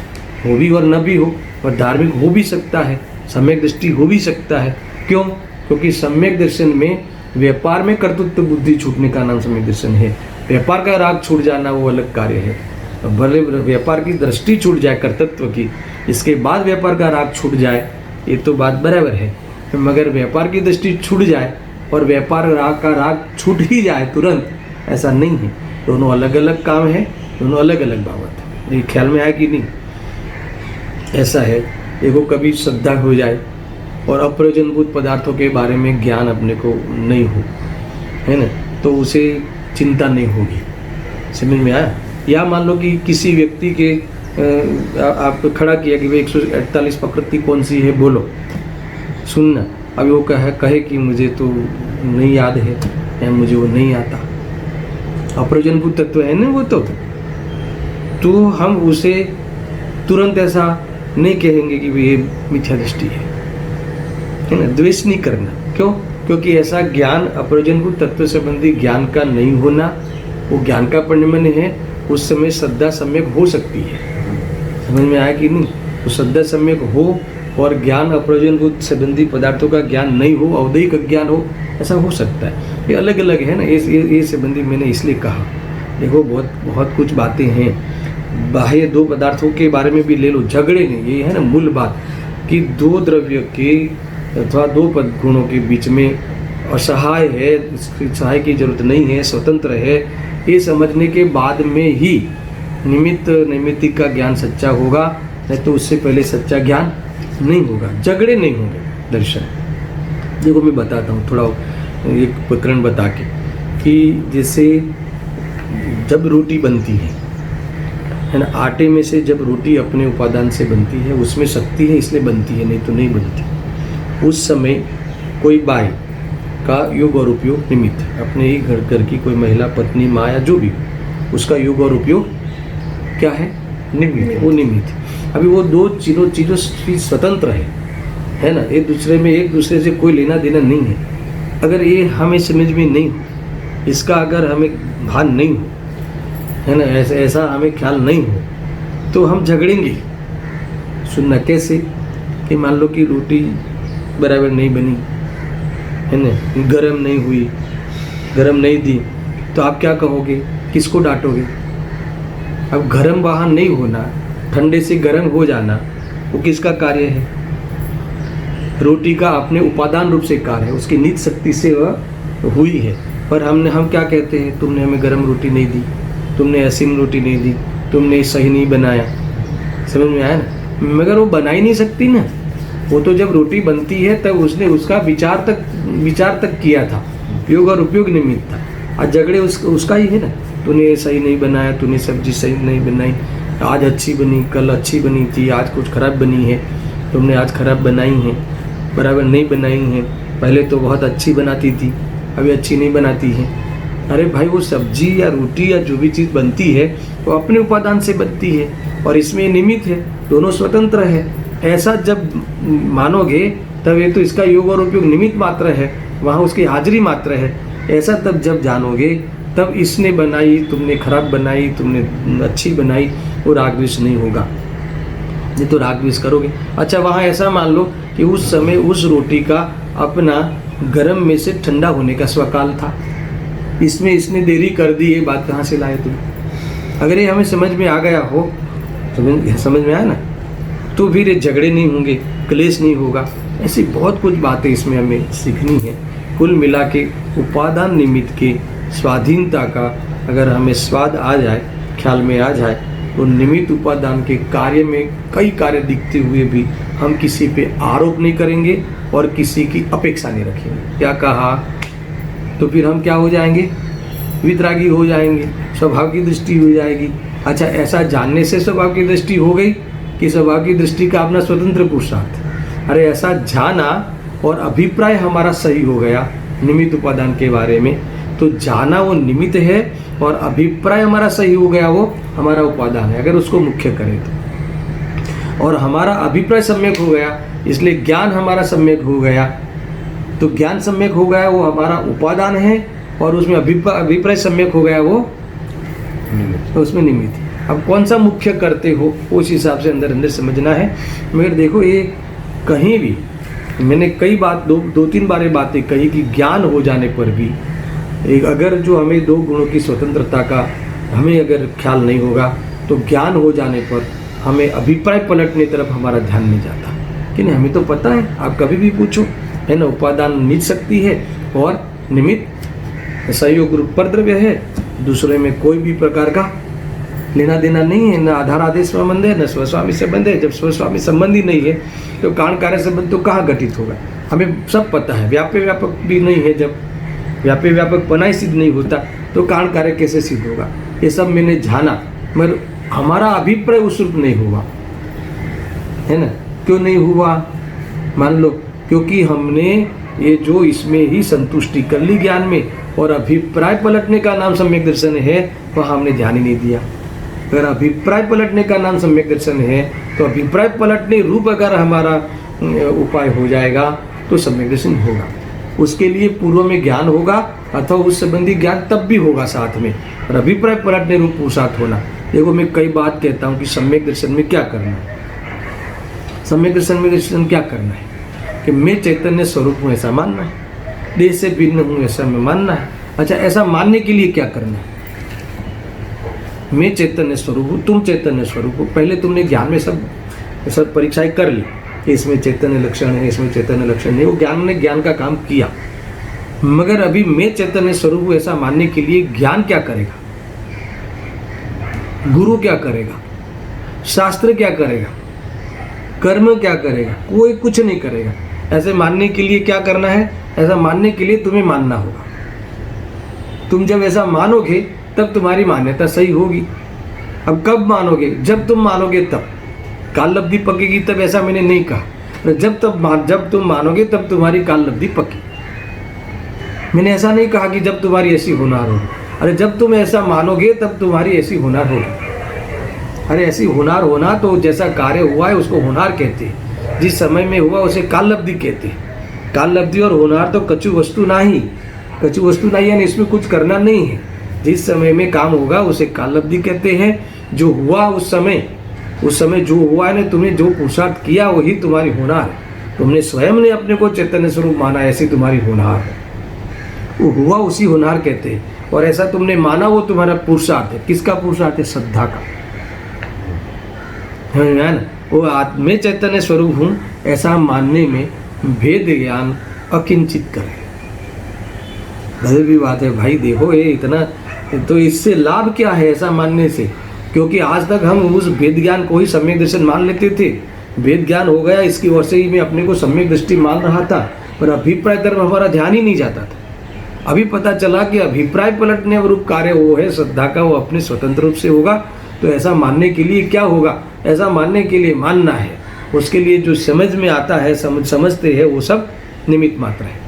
हो भी और न भी हो, और धार्मिक हो भी सकता है, सम्यक दृष्टि हो भी सकता है। क्यों? क्योंकि सम्यक दर्शन में व्यापार में कर्तृत्व बुद्धि छूटने का नाम सम्यक दर्शन है। व्यापार का राग छूट जाना वो अलग कार्य है। भले व्यापार की दृष्टि छूट जाए कर्तृत्व की, इसके बाद व्यापार का राग छूट जाए, ये तो बात बराबर है, मगर व्यापार की दृष्टि छूट जाए और व्यापार राग का राग छूट ही जाए तुरंत, ऐसा नहीं है। दोनों अलग अलग काम है, दोनों अलग अलग बाबत है। ये ख्याल में आया कि नहीं? ऐसा है, देखो, कभी श्रद्धा हो जाए और अप्रयोजनभूत पदार्थों के बारे में ज्ञान अपने को नहीं हो, है ना, तो उसे चिंता नहीं होगी। समझ में आया? या मान लो कि किसी व्यक्ति के आप खड़ा किया कि भाई 148 प्रकृति कौन सी है, बोलो, सुनना। अभी वो कहे कि मुझे तो नहीं याद है या मुझे वो नहीं आता, अप्रयोजनभूत तत्व है ना वो, तो हम उसे तुरंत ऐसा नहीं कहेंगे कि ये मिथ्या दृष्टि है ना। द्वेष नहीं करना। क्यों? क्योंकि ऐसा ज्ञान अप्रयोजनभूत तत्व संबंधी ज्ञान का नहीं होना वो ज्ञान का परिणाम है। उस समय श्रद्धा सम्यक हो सकती है। समझ में आया कि नहीं? तो श्रद्धा सम्यक हो और ज्ञान अप्रयोजनभूत संबंधी पदार्थों का ज्ञान नहीं हो, अवदैहिक अज्ञान हो, ऐसा हो सकता है। ये अलग अलग है ना, ये संबंधी मैंने इसलिए कहा। देखो, बहुत कुछ बातें हैं। बाह्य दो पदार्थों के बारे में भी ले लो, झगड़े नहीं, ये है ना मूल बात, कि दो द्रव्य के अथवा दो पद गुणों के बीच में असहाय है, सहाय की जरूरत नहीं है, स्वतंत्र है, ये समझने के बाद में ही नैमित्तिक का ज्ञान सच्चा होगा, नहीं तो उससे पहले सच्चा ज्ञान नहीं होगा, झगड़े नहीं होंगे। दर्शन देखो, मैं बताता हूँ थोड़ा एक प्रकरण बता के, कि जैसे जब रोटी बनती है ना, आटे में से जब रोटी अपने उपादान से बनती है, उसमें शक्ति है इसलिए बनती है, नहीं तो नहीं बनती। उस समय कोई बाई का योग और उपयोग निमित्त, अपने ही घर की कोई महिला, पत्नी, माँ या जो भी, उसका योग और उपयोग क्या है? निमित्त, वो निमित्त। अभी वो दो चीज़ों स्वतंत्र है ना, एक दूसरे से कोई लेना देना नहीं है। अगर ये हमें समझ में नहीं हो, इसका अगर हमें भान नहीं हो, है ना, ऐसा हमें ख्याल नहीं हो, तो हम झगड़ेंगे। सुनना कैसे? कि मान लो कि रोटी बराबर नहीं बनी, है ना, गर्म नहीं हुई, गर्म नहीं दी, तो आप क्या कहोगे, किसको डांटोगे? अब गर्म वहाँ नहीं होना, ठंडे से गर्म हो जाना, वो किसका कार्य है? रोटी का अपने उपादान रूप से कार्य है, उसकी नित शक्ति से वह हुई है। पर हम क्या कहते हैं, तुमने हमें गर्म रोटी नहीं दी, तुमने असीम रोटी नहीं दी, तुमने सही नहीं बनाया। समझ में आया ना? मगर वो बना ही नहीं सकती ना, वो तो जब रोटी बनती है तब उसने उसका विचार तक किया था, उपयोग और उपयोग निमित्त था। आज झगड़े उसका ही है ना, तूने सही नहीं बनाया, तूने सब्जी सही नहीं बनाई, आज अच्छी बनी, कल अच्छी बनी थी, आज कुछ खराब बनी है, तुमने आज खराब बनाई है, बराबर नहीं बनाई है, पहले तो बहुत अच्छी बनाती थी, अभी अच्छी नहीं बनाती है। अरे भाई, वो सब्जी या रोटी या जो भी चीज़ बनती है वो अपने उपादान से बनती है और इसमें निमित्त है, दोनों स्वतंत्र है। ऐसा जब मानोगे तब ये तो इसका योग और उपयोग निमित्त मात्र है, वहाँ उसकी हाजिरी मात्र है। ऐसा तब जब जानोगे तब इसने बनाई, तुमने खराब बनाई, तुमने अच्छी बनाई, वो राग द्वेष नहीं होगा। नहीं तो राग द्वेष करोगे। अच्छा, वहाँ ऐसा मान लो कि उस समय उस रोटी का अपना गर्म में से ठंडा होने का स्वकाल था, इसमें इसने देरी कर दी, ये बात कहाँ से लाए तुम? अगर ये हमें समझ में आ गया हो, समझ में आया ना, तो फिर ये झगड़े नहीं होंगे, क्लेश नहीं होगा। ऐसी बहुत कुछ बातें इसमें हमें सीखनी है। कुल मिला के उपादान निमित्त के स्वाधीनता का अगर हमें स्वाद आ जाए, ख्याल में आ जाए, तो निमित्त उपादान के कार्य में कई कार्य दिखते हुए भी हम किसी पे आरोप नहीं करेंगे और किसी की अपेक्षा नहीं रखेंगे। क्या कहा? तो फिर हम क्या हो जाएंगे? वितरागी हो जाएंगे, स्वभाव की दृष्टि हो जाएगी। अच्छा, ऐसा जानने से स्वभाव की दृष्टि हो गई कि स्वभाव की दृष्टि का अपना स्वतंत्र पुरुषार्थ? अरे ऐसा जाना और अभिप्राय हमारा सही हो गया निमित्त उपादान के बारे में, तो जाना वो निमित्त है और अभिप्राय हमारा सही हो गया, वो हमारा उपादान है, अगर उसको मुख्य करें तो। और हमारा अभिप्राय सम्यक हो गया, इसलिए ज्ञान हमारा सम्यक हो गया। तो ज्ञान सम्यक हो गया, वो हमारा उपादान है, और उसमें अभिप्राय सम्यक हो गया, वो तो उसमें निमित्त है। अब कौन सा मुख्य करते हो, उस हिसाब से अंदर अंदर समझना है। मगर देखो, ये कहीं भी मैंने कई बात दो तीन बार बातें कही कि ज्ञान हो जाने पर भी एक अगर जो हमें दो गुणों की स्वतंत्रता का हमें अगर ख्याल नहीं होगा, तो ज्ञान हो जाने पर हमें अभिप्राय पलटने तरफ हमारा ध्यान नहीं जाता। कि नहीं, हमें तो पता है, आप कभी भी पूछो, है ना, उपादान निज शक्ति है और निमित्त सहयोग रूप पर द्रव्य है, दूसरे में कोई भी प्रकार का लेना देना नहीं है, न आधार आदेश संबंध है, न स्वस्वामी संबंध है। जब स्वस्वामी संबंध ही नहीं है तो कारण कार्य संबंध तो कहाँ घटित होगा? हमें सब पता है। व्याप्य व्यापक भी नहीं है, जब व्याप्य व्यापक पना ही सिद्ध नहीं होता तो कारण कार्य कैसे सिद्ध होगा? ये सब मैंने जाना, मगर हमारा अभिप्राय उस रूप नहीं हुआ, है ना। क्यों नहीं हुआ? मान लो क्योंकि हमने ये जो इसमें ही संतुष्टि कर ली ज्ञान में, और अभिप्राय पलटने का नाम सम्यक दर्शन है, वह हमने ध्यान ही नहीं दिया। अगर अभिप्राय पलटने का नाम सम्यक दर्शन है, तो अभिप्राय पलटने रूप अगर हमारा उपाय हो जाएगा तो सम्यक दर्शन होगा। उसके लिए पूर्व में ज्ञान होगा अथवा उस संबंधी ज्ञान तब भी होगा साथ में, और अभिप्राय पलटने रूप पुरुषार्थ होना। देखो, मैं कई बात कहता हूँ कि सम्यक दर्शन में क्या करना है। सम्यक दर्शन क्या करना है कि मैं चैतन्य स्वरूप हूँ ऐसा मानना है, देह से भिन्न हूँ ऐसा मैं मानना है। अच्छा, ऐसा मानने के लिए क्या करना है? मैं चैतन्य स्वरूप हूँ, तुम चैतन्य स्वरूप हो। पहले तुमने ज्ञान में सब परीक्षाएं कर ली कि इसमें चैतन्य लक्षण है, इसमें चैतन्य लक्षण नहीं, वो ज्ञान ने ज्ञान का काम किया। मगर अभी मैं चैतन्य स्वरूप हूँ ऐसा मानने के लिए ज्ञान क्या करेगा? गुरु क्या करेगा? शास्त्र क्या करेगा? कर्म क्या करेगा? कोई कुछ नहीं करेगा। ऐसे मानने के लिए क्या करना है? ऐसा मानने के लिए तुम्हें मानना होगा। तुम जब ऐसा मानोगे तब तुम्हारी मान्यता सही होगी। अब कब मानोगे? जब तुम मानोगे तब काल लब्धि पकेगी। तब ऐसा मैंने नहीं कहा, जब तुम मानोगे तब तुम्हारी काल लब्धि पकेगी। मैंने ऐसा नहीं कहा कि जब तुम्हारी ऐसी होनार होगी। अरे जब तुम ऐसा मानोगे तब तुम्हारी ऐसी होनार होगी। अरे ऐसी होनार होना तो जैसा कार्य हुआ है उसको होनार कहते हैं, जिस समय में हुआ उसे काल लब्धि कहते हैं। काल लब्धि और होनार तो कचू वस्तु नहीं यानी इसमें कुछ करना नहीं है। जिस समय में काम होगा उसे काल लब्धि कहते हैं। जो हुआ उस समय जो हुआ है ना, तुमने जो पुरुषार्थ किया वही तुम्हारी होनार है। तुमने स्वयं ने अपने को चैतन्य स्वरूप माना, ऐसी तुम्हारी होनहार है, वो हुआ उसी होनहार कहते हैं। और ऐसा तुमने माना वो तुम्हारा पुरुषार्थ है। किसका पुरुषार्थ है? श्रद्धा का, है ना? वो आत्मे चैतन्य स्वरूप हूँ ऐसा मानने में भेद ज्ञान अकिंचित करे। गजब की बात है भाई। देखो ये इतना, तो इससे लाभ क्या है ऐसा मानने से? क्योंकि आज तक हम उस भेद ज्ञान को ही सम्यक दर्शन मान लेते थे। भेद ज्ञान हो गया, इसकी ओर से ही मैं अपने को सम्यक दृष्टि मान रहा था, पर अभिप्राय तरफ हमारा ध्यान ही नहीं जाता था। अभी पता चला कि अभिप्राय पलटने रूप कार्य वो है श्रद्धा का, वो अपने स्वतंत्र रूप से होगा। तो ऐसा मानने के लिए क्या होगा? ऐसा मानने के लिए मानना है, उसके लिए जो समझ में आता है, समझते हैं, वो सब निमित्त मात्र है।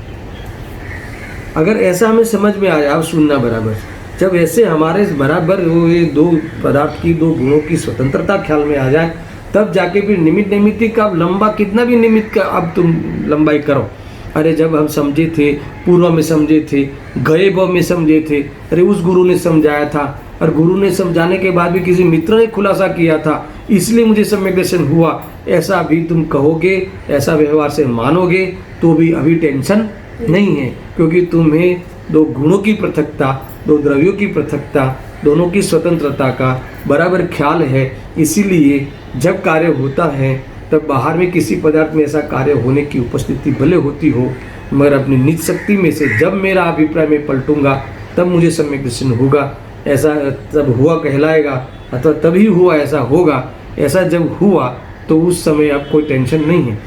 अगर ऐसा हमें समझ में आया, आप सुनना बराबर, जब ऐसे हमारे बराबर वो ये दो पदार्थ की, दो गुणों की स्वतंत्रता ख्याल में आ जाए, तब जाके फिर निमित्त नैमित्तिक का लंबा, कितना भी निमित्त का अब तुम लंबाई करो। अरे जब हम समझे थे, पूर्व में समझे थे, गए ब में समझे थे, अरे उस गुरु ने समझाया था, और गुरु ने समझाने के बाद भी किसी मित्र ने खुलासा किया था, इसलिए मुझे सम्यक दर्शन हुआ, ऐसा भी तुम कहोगे, ऐसा व्यवहार से मानोगे, तो भी अभी टेंशन नहीं है। क्योंकि तुम्हें दो गुणों की पृथकता, दो द्रव्यों की पृथकता, दोनों की स्वतंत्रता का बराबर ख्याल है। इसीलिए जब कार्य होता है तब बाहर में किसी पदार्थ में ऐसा कार्य होने की उपस्थिति भले होती हो, मगर अपनी निज शक्ति में से जब मेरा अभिप्राय में पलटूंगा तब मुझे सम्यक दर्शन होगा। ऐसा तब हुआ कहलाएगा, अथवा तभी हुआ ऐसा होगा। ऐसा जब हुआ तो उस समय अब कोई टेंशन नहीं है।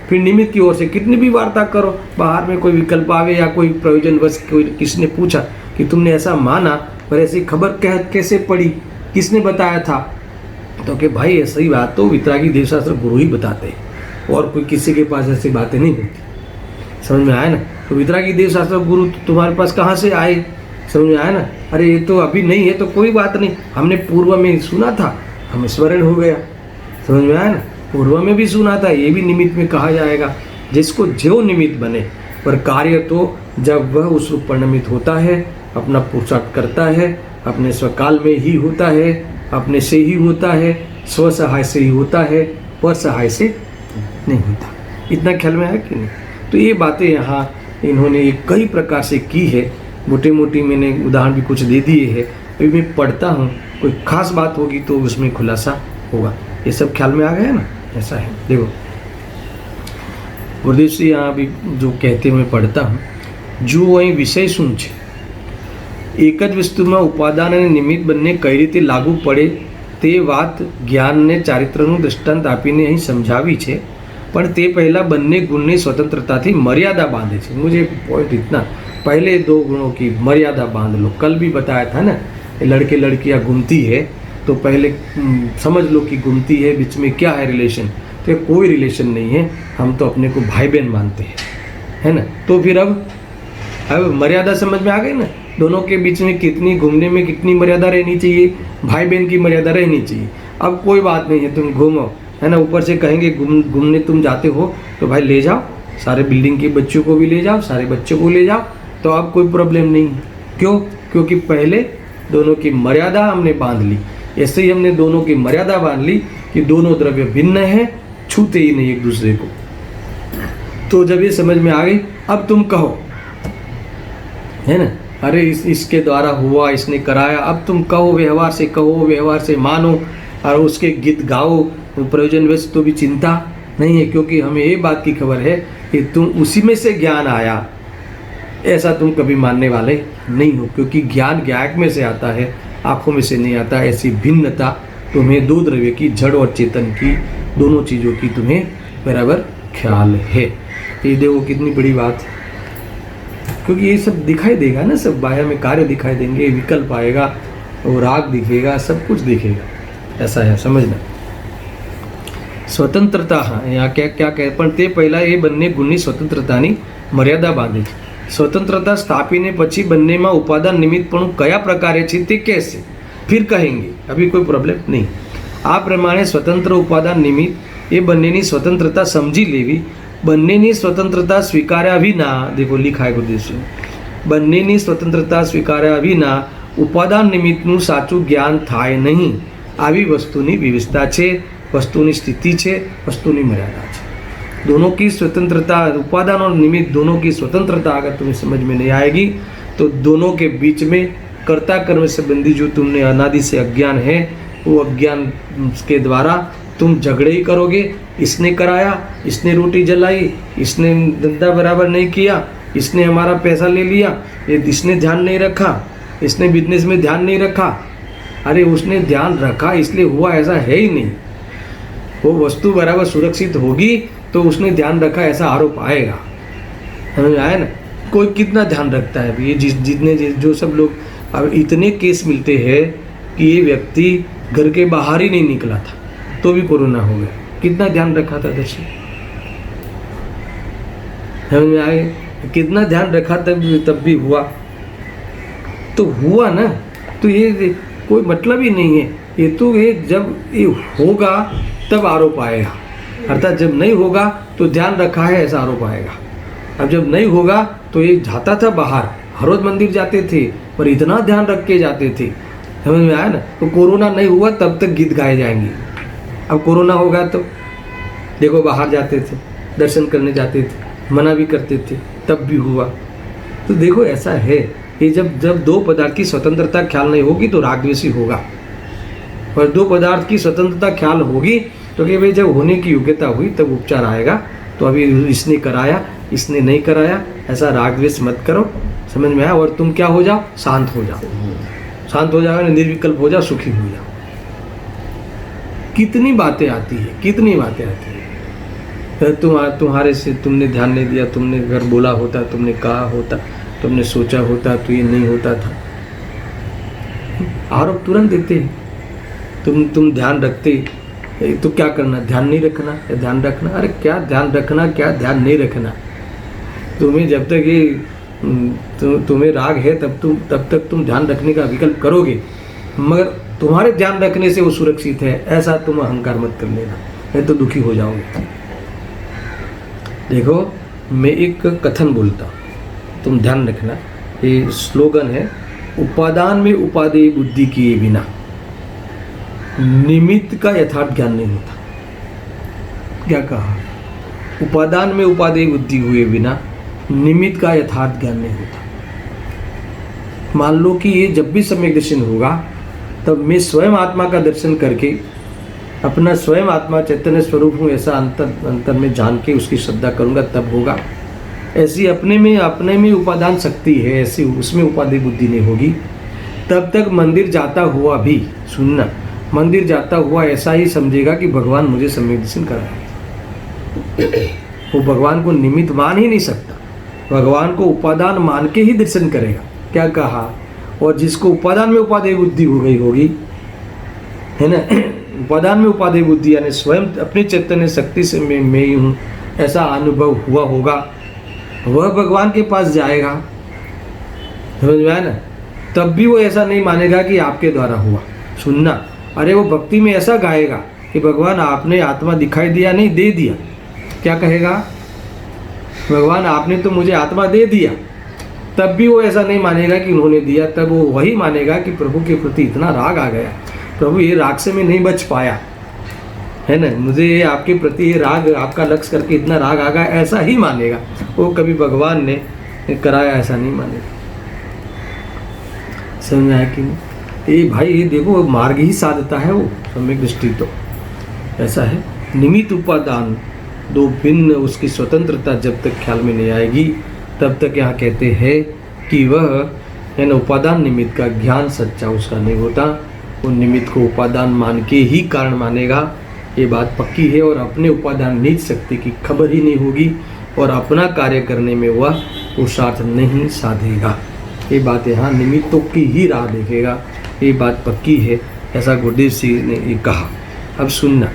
फिर निमित्त की ओर से कितनी भी वार्ता करो, बाहर में कोई विकल्प आवे या कोई प्रयोजनवश कोई किसने पूछा कि तुमने ऐसा माना, पर ऐसी खबर कैसे पड़ी, किसने बताया था, तो कि भाई ऐसी बात तो वितरागी देवशास्त्र गुरु ही बताते हैं, और कोई किसी के पास ऐसी बातें नहीं होती। समझ में आया ना? तो वितरागी देवशास्त्र गुरु तुम्हारे पास कहाँ से आए? समझ में आया ना? अरे ये तो अभी नहीं है तो कोई बात नहीं, हमने पूर्व में सुना था, हमें स्मरण हो गया। समझ में आया ना? पूर्व में भी सुना था, ये भी निमित्त में कहा जाएगा। जिसको जो निमित्त बने, पर कार्य तो जब वह उस रूप परिणमित होता है, अपना पुरुषार्थ करता है, अपने स्वकाल में ही होता है, अपने से ही होता है, स्व सहाय से ही होता है, पर सहाय से नहीं होता। इतना ख्याल में है कि नहीं? तो ये बातें यहाँ इन्होंने कई प्रकार से की है। मोटी मोटी मैंने उदाहरण भी कुछ दे दिए हैं। अभी मैं पढ़ता हूँ, कोई खास बात होगी तो उसमें खुलासा होगा। ये सब ख्याल में आ गया ना? ऐसा है। देखो गुरुदेव से यहाँ भी जो कहते मैं पढ़ता हूँ, जो वही विषय શું છે, એક જ વસ્તુમાં ઉપાદાન અને નિમિત્ત બંને કઈ રીતે લાગુ પડે તે વાત જ્ઞાનને ચારિત્રનું દૃષ્ટાંત આપીને અહીં સમજાવી છે। પણ તે પહેલાં બંને ગુણની स्वतंत्रताથી मर्यादा बांधे છે। मुझे पॉइंट इतना, पहले दो गुणों की मर्यादा बांध लो। कल भी बताया था ना, लड़के लड़कियाँ घूमती है तो पहले समझ लो कि घूमती है, बीच में क्या है रिलेशन, तो कोई रिलेशन नहीं है, हम तो अपने को भाई बहन मानते हैं, है ना। तो फिर अब मर्यादा समझ में आ गई ना, दोनों के बीच में कितनी, घूमने में कितनी मर्यादा रहनी चाहिए, भाई बहन की मर्यादा रहनी चाहिए। अब कोई बात नहीं है, तुम घूमो, है ना, ऊपर से कहेंगे घूमने तुम जाते हो तो भाई ले जाओ, सारे बिल्डिंग के बच्चों को भी ले जाओ, सारे बच्चों को ले जाओ, तो अब कोई प्रॉब्लम नहीं है। क्यों? क्योंकि पहले दोनों की मर्यादा हमने बांध ली। ऐसे ही हमने दोनों की मर्यादा बांध ली कि दोनों द्रव्य भिन्न है, छूते ही नहीं एक दूसरे को। तो जब ये समझ में आ गई, अब तुम कहो, है ना, अरे इसके द्वारा हुआ, इसने कराया, अब तुम कहो, व्यवहार से कहो, व्यवहार से मानो, और उसके गीत गाओ, प्रयोजन वैसे तो भी चिंता नहीं है। क्योंकि हमें ये बात की खबर है कि तुम उसी में से ज्ञान आया, ऐसा तुम कभी मानने वाले नहीं हो। क्योंकि ज्ञान ज्ञायक में से आता है, आँखों में से नहीं आता। ऐसी भिन्नता तुम्हें दो द्रव्य की, जड़ और चेतन की, दोनों चीज़ों की तुम्हें बराबर ख्याल है। ये देखो कितनी बड़ी बात है। क्योंकि ये सब दिखाई देगा ना, सब बाह्य में कार्य दिखाई देंगे, विकल्प आएगा और राग दिखेगा, सब कुछ दिखेगा। ऐसा है, समझना। स्वतंत्रता, हाँ, यहाँ क्या क्या कहे, पण ते पहला ये બંને ગુણની સ્વતંત્રતાની મર્યાદા બાંધે છે। स्वतंत्रता સ્થાપીને પછી બંનેમાં ઉપાદાન નિમિત્તપણું કયા પ્રકારે છે તે કહેશે, फिर कहेंगे, अभी कोई प्रॉब्लम नहीं। આ પ્રમાણે સ્વતંત્ર ઉપાદાન નિમિત્ત એ બંનેની સ્વતંत्रता સમજી લેવી। બંનેની સ્વતંत्रता સ્વીકાર્યા વિના, देखो लिखा है गुरुदेव, બંનેની સ્વતંत्रता સ્વીકાર્યા વિના ઉપાદાન નિમિત્તનું સાચું જ્ઞાન થાય નહીં। આવી વસ્તુની વિવિધતા છે, વસ્તુની સ્થિતિ છે, વસ્તુની મર્યાદા છે। दोनों की स्वतंत्रता, उपादान और निमित्त दोनों की स्वतंत्रता अगर तुम्हें समझ में नहीं आएगी तो दोनों के बीच में कर्ता कर्म संबंधी जो तुमने अनादि से अज्ञान है, वो अज्ञान के द्वारा तुम झगड़े ही करोगे। इसने कराया, इसने रोटी जलाई, इसने धंधा बराबर नहीं किया, इसने हमारा पैसा ले लिया, इसने ध्यान नहीं रखा, इसने बिजनेस में ध्यान नहीं रखा। अरे उसने ध्यान रखा इसलिए हुआ ऐसा है ही नहीं। वो वस्तु बराबर सुरक्षित होगी तो उसने ध्यान रखा ऐसा आरोप आएगा। समझ में आया ना? कोई कितना ध्यान रखता है ये जितने जो सब लोग, अब इतने केस मिलते हैं कि ये व्यक्ति घर के बाहर ही नहीं निकला था तो भी कोरोना हो गया। कितना ध्यान रखा था दर्शन? समझ में आए? कितना ध्यान रखा तब भी हुआ तो हुआ ना। तो ये कोई मतलब ही नहीं है। ये तो ये जब ये होगा तब आरोप आएगा, अर्थात जब नहीं होगा तो ध्यान रखा है ऐसा आरोप आएगा। अब जब नहीं होगा तो ये जाता था बाहर, हर रोज मंदिर जाते थे पर इतना ध्यान रख के जाते थे। समझ में आया ना? तो कोरोना नहीं हुआ तब तक गीत गाए जाएंगे। अब कोरोना होगा तो देखो बाहर जाते थे, दर्शन करने जाते थे, मना भी करते थे, तब भी हुआ। तो देखो ऐसा है, ये जब दो पदार्थ की स्वतंत्रता ख्याल नहीं होगी तो राग द्वेषी होगा, और दो पदार्थ की स्वतंत्रता ख्याल होगी तो कि भाई जब होने की योग्यता हुई तब उपचार आएगा। तो अभी इसने कराया, इसने नहीं कराया, ऐसा राग द्वेष मत करो। समझ में आया? और तुम क्या हो जाओ? शांत हो जाओ। शांत हो जाओ, निर्विकल्प हो जाओ, सुखी हो जाओ। कितनी बातें आती है, कितनी बातें आती है। तुम्हारे से तुमने ध्यान नहीं दिया, तुमने अगर बोला होता, तुमने कहा होता, तुमने सोचा होता तो ये नहीं होता था। आरोप तुरंत देते हैं। तुम ध्यान रखते तो क्या करना? ध्यान नहीं रखना या ध्यान रखना? अरे क्या ध्यान रखना, क्या ध्यान नहीं रखना? तुम्हें जब तक ये तुम्हें राग है तब तक तुम ध्यान रखने का विकल्प करोगे, मगर तुम्हारे ध्यान रखने से वो सुरक्षित है ऐसा तुम अहंकार मत कर लेना, नहीं तो दुखी हो जाओगे। देखो मैं एक कथन बोलता हूँ, तुम ध्यान रखना। ये स्लोगन है, उपादान में उपादेय बुद्धि किए बिना निमित्त का यथार्थ ज्ञान नहीं होता। क्या कहा? उपादान में उपादेय बुद्धि हुए बिना निमित्त का यथार्थ ज्ञान नहीं होता। मान लो कि ये जब भी सम्यक दर्शन होगा तब मैं स्वयं आत्मा का दर्शन करके अपना स्वयं आत्मा चैतन्य स्वरूप हूँ ऐसा अंतर में जान के उसकी श्रद्धा करूँगा तब होगा। ऐसी अपने में उपादान शक्ति है, ऐसी उसमें उपादेय बुद्धि नहीं होगी तब तक मंदिर जाता हुआ भी, सुनना, मंदिर जाता हुआ ऐसा ही समझेगा कि भगवान मुझे सम्यक दर्शन कराए। वो भगवान को निमित्त मान ही नहीं सकता, भगवान को उपादान मान के ही दर्शन करेगा। क्या कहा? और जिसको उपादान में उपादेय बुद्धि हो गई होगी, है ना, उपादान में उपादेय बुद्धि यानी स्वयं अपनी चैतन्य शक्ति से मैं ही हूँ ऐसा अनुभव हुआ होगा, वह भगवान के पास जाएगा। समझ में आया ना? तब भी वो ऐसा नहीं मानेगा कि आपके द्वारा हुआ। सुनना, अरे वो भक्ति में ऐसा गाएगा कि भगवान आपने आत्मा दिखाई दिया नहीं, दे दिया। क्या कहेगा? भगवान आपने तो मुझे आत्मा दे दिया। तब भी वो ऐसा नहीं मानेगा कि उन्होंने दिया, तब वो वही मानेगा कि प्रभु के प्रति इतना राग आ गया, प्रभु ये राग से मैं नहीं बच पाया, है ना, मुझे ये आपके प्रति ये राग, आपका लक्ष्य करके इतना राग आ गया, ऐसा ही मानेगा। वो कभी भगवान ने कराया ऐसा नहीं मानेगा। समझ में आया कि नहीं? ये भाई ये देखो मार्ग ही साधता है वो सम्यक दृष्टि। तो ऐसा है, निमित्त उपादान दो भिन्न, उसकी स्वतंत्रता जब तक ख्याल में नहीं आएगी तब तक यहाँ कहते हैं कि वह है ना उपादान निमित्त का ज्ञान सच्चा उसका नहीं होता। वो निमित्त को उपादान मान के ही कारण मानेगा, ये बात पक्की है। और अपने उपादान निज शक्ति की खबर ही नहीं होगी और अपना कार्य करने में वह पुरुषार्थ नहीं साधेगा। ये बात यहाँ निमित्तों की ही राह देखेगा, ये बात पक्की है, ऐसा गुरुदेव सिंह ने ये कहा। अब सुनना,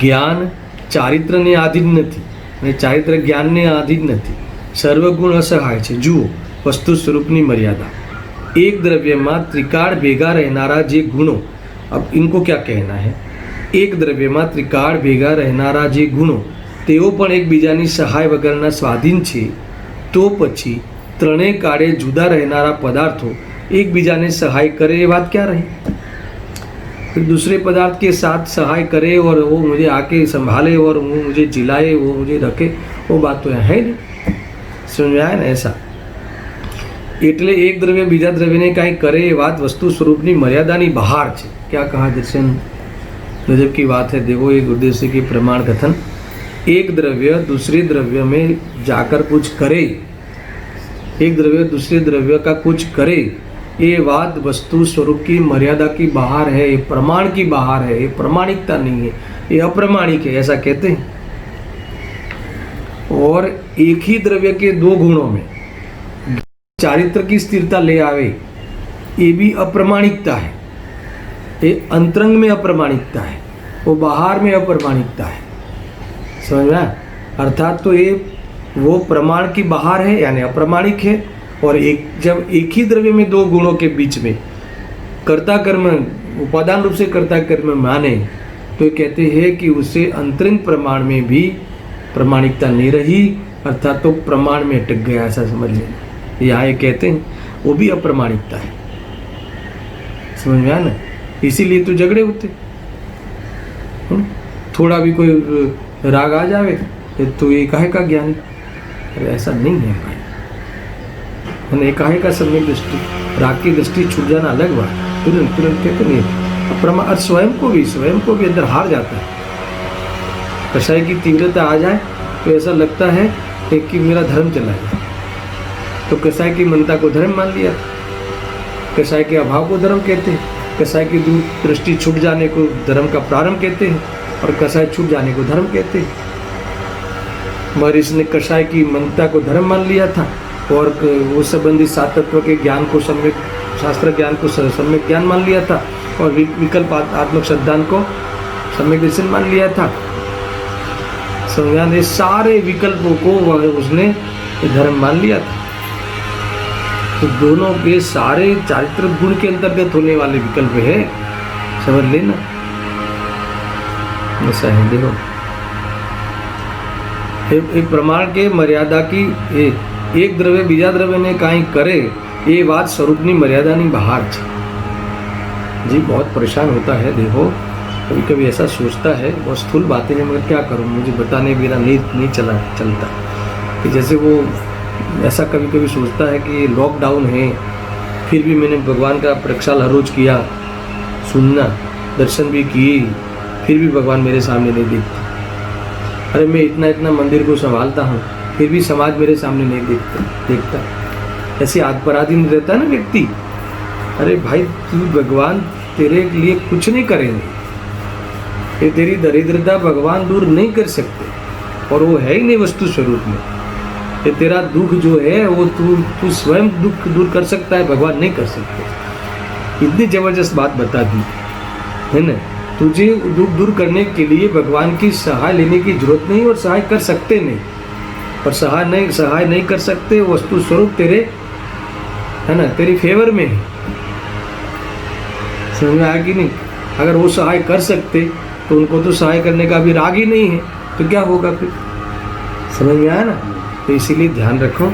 ज्ञान ચારિત્ર ને આધીન નથી અને ચારિત્ર જ્ઞાનને આધીન નથી। સર્વગુણ અસહાય છે। જુઓ વસ્તુ સ્વરૂપની મર્યાદા। એક દ્રવ્યમાં ત્રિકાળ ભેગા રહેનારા જે ગુણો, अब इनको क्या कहना है? एक દ્રવ્યમાં ત્રિકાળ ભેગા રહેનારા જે ગુણો તેઓ પણ એકબીજાની સહાય વગરના સ્વાધીન છે, તો પછી ત્રણેય કાળે જુદા રહેનારા પદાર્થો એકબીજાને સહાય કરે એ વાત ક્યાં રહી? फिर दूसरे पदार्थ के साथ सहाय करे और वो मुझे आके संभाले और वो मुझे जिलाए, वो मुझे रखे, वो बात तो है नहीं। समझ में आया ने? ऐसा એટલે એક દ્રવ્ય બીજા દ્રવ્યને કાંઈ કરે એ વાત વસ્તુ સ્વરૂપની મર્યાદાની બહાર છે। क्या कहा दर्शन? गजब की बात है। देखो एक उद्देश्य की प्रमाण कथन, एक द्रव्य दूसरे द्रव्य में जाकर कुछ करे, एक द्रव्य दूसरे द्रव्य का कुछ करे, ये बात वस्तु स्वरूप की मर्यादा की बाहर है, ये प्रमाण की बाहर है, ये प्रमाणिकता नहीं है, ये अप्रमाणिक है, ऐसा कहते हैं। और एक ही द्रव्य के दो गुणों में चारित्र की स्थिरता ले आवे, ये भी अप्रमाणिकता है। ये अंतरंग में अप्रमाणिकता है, वो बाहर में अप्रमाणिकता है। समझ में? अर्थात तो ये वो प्रमाण की बाहर है यानी अप्रमाणिक है। और एक जब एक ही द्रव्य में दो गुणों के बीच में कर्ता कर्म उपादान रूप से कर्ता कर्म माने तो कहते हैं कि उसे अंतरंग प्रमाण में भी प्रमाणिकता नहीं रही, अर्थात तो प्रमाण में अटक गया, ऐसा समझ लेना। यहाँ ये कहते हैं वो भी अप्रमाणिकता है। समझ में आया ना? इसीलिए तो झगड़े होते। थोड़ा भी कोई राग आ जावे तो ये काहे का ज्ञान? अरे ऐसा नहीं है भाई, काहे का सम्यक दृष्टि, राग की दृष्टि छूट जाना अलग बात, तुरंत तुरंत कहते नहीं। अप्रमाण स्वयं को भी अंदर हार जाता है। कषाय की तीव्रता आ जाए तो ऐसा लगता है कि मेरा धर्म चला गया। तो कसाय की मनता को धर्म मान लिया, कसाय के अभाव को धर्म कहते हैं, कसाय की दूर दृष्टि छूट जाने को धर्म का प्रारंभ कहते हैं, और कसाय छूट जाने को धर्म कहते हैं। महर्ष ने कसाय की मनता को धर्म मान लिया था और वो संबंधी सात तत्व के ज्ञान को सम्यक शास्त्र ज्ञान को सम्यक ज्ञान मान लिया था, और विकल्प आत्मक सिद्धांत को सम्यक दर्शन मान लिया था। संज्ञान सारे विकल्पों को उसने धर्म मान लिया था। तो दोनों के सारे चारित्र गुण के अंतर्गत होने वाले विकल्प है, समझ लेना। ऐसा है। देखो एक प्रमाण के मर्यादा की एक द्रव्य बीजा द्रव्य ने काई करे ये बात स्वरूपनी मर्यादानी बहार है। जी बहुत परेशान होता है। देखो कभी कभी ऐसा सोचता है, बहुत स्थूल बातें हैं, मगर क्या करूं, मुझे बताने मेरा नहीं चलता कि जैसे वो ऐसा कभी कभी सोचता है कि लॉकडाउन है, फिर भी मैंने भगवान का प्रक्षाल हर रोज किया, सुनना दर्शन भी किए, फिर भी भगवान मेरे सामने नहीं दिखते। अरे मैं इतना मंदिर को संभालता हूँ, फिर भी समाज मेरे सामने नहीं देखता। ऐसे आत्मपराधीन रहता है ना व्यक्ति। अरे भाई तू भगवान तेरे लिए कुछ नहीं करेंगे, ये तेरी दरिद्रता भगवान दूर नहीं कर सकते, और वो है ही नहीं वस्तु स्वरूप में। ये तेरा दुख जो है वो तू स्वयं दुख दूर कर सकता है, भगवान नहीं कर सकते। इतनी जबरदस्त बात बता दी है ना। तुझे दुख दूर करने के लिए भगवान की सहाय लेने की जरूरत नहीं, और सहाय कर सकते नहीं, और सहाय नहीं कर सकते। वस्तु स्वरूप तेरे है ना, तेरी फेवर में है। समझ में आया कि नहीं? अगर वो सहाय कर सकते तो उनको तो सहाय करने का भी राग ही नहीं है, तो क्या होगा फिर? समझ में आया ना? तो इसीलिए ध्यान रखो,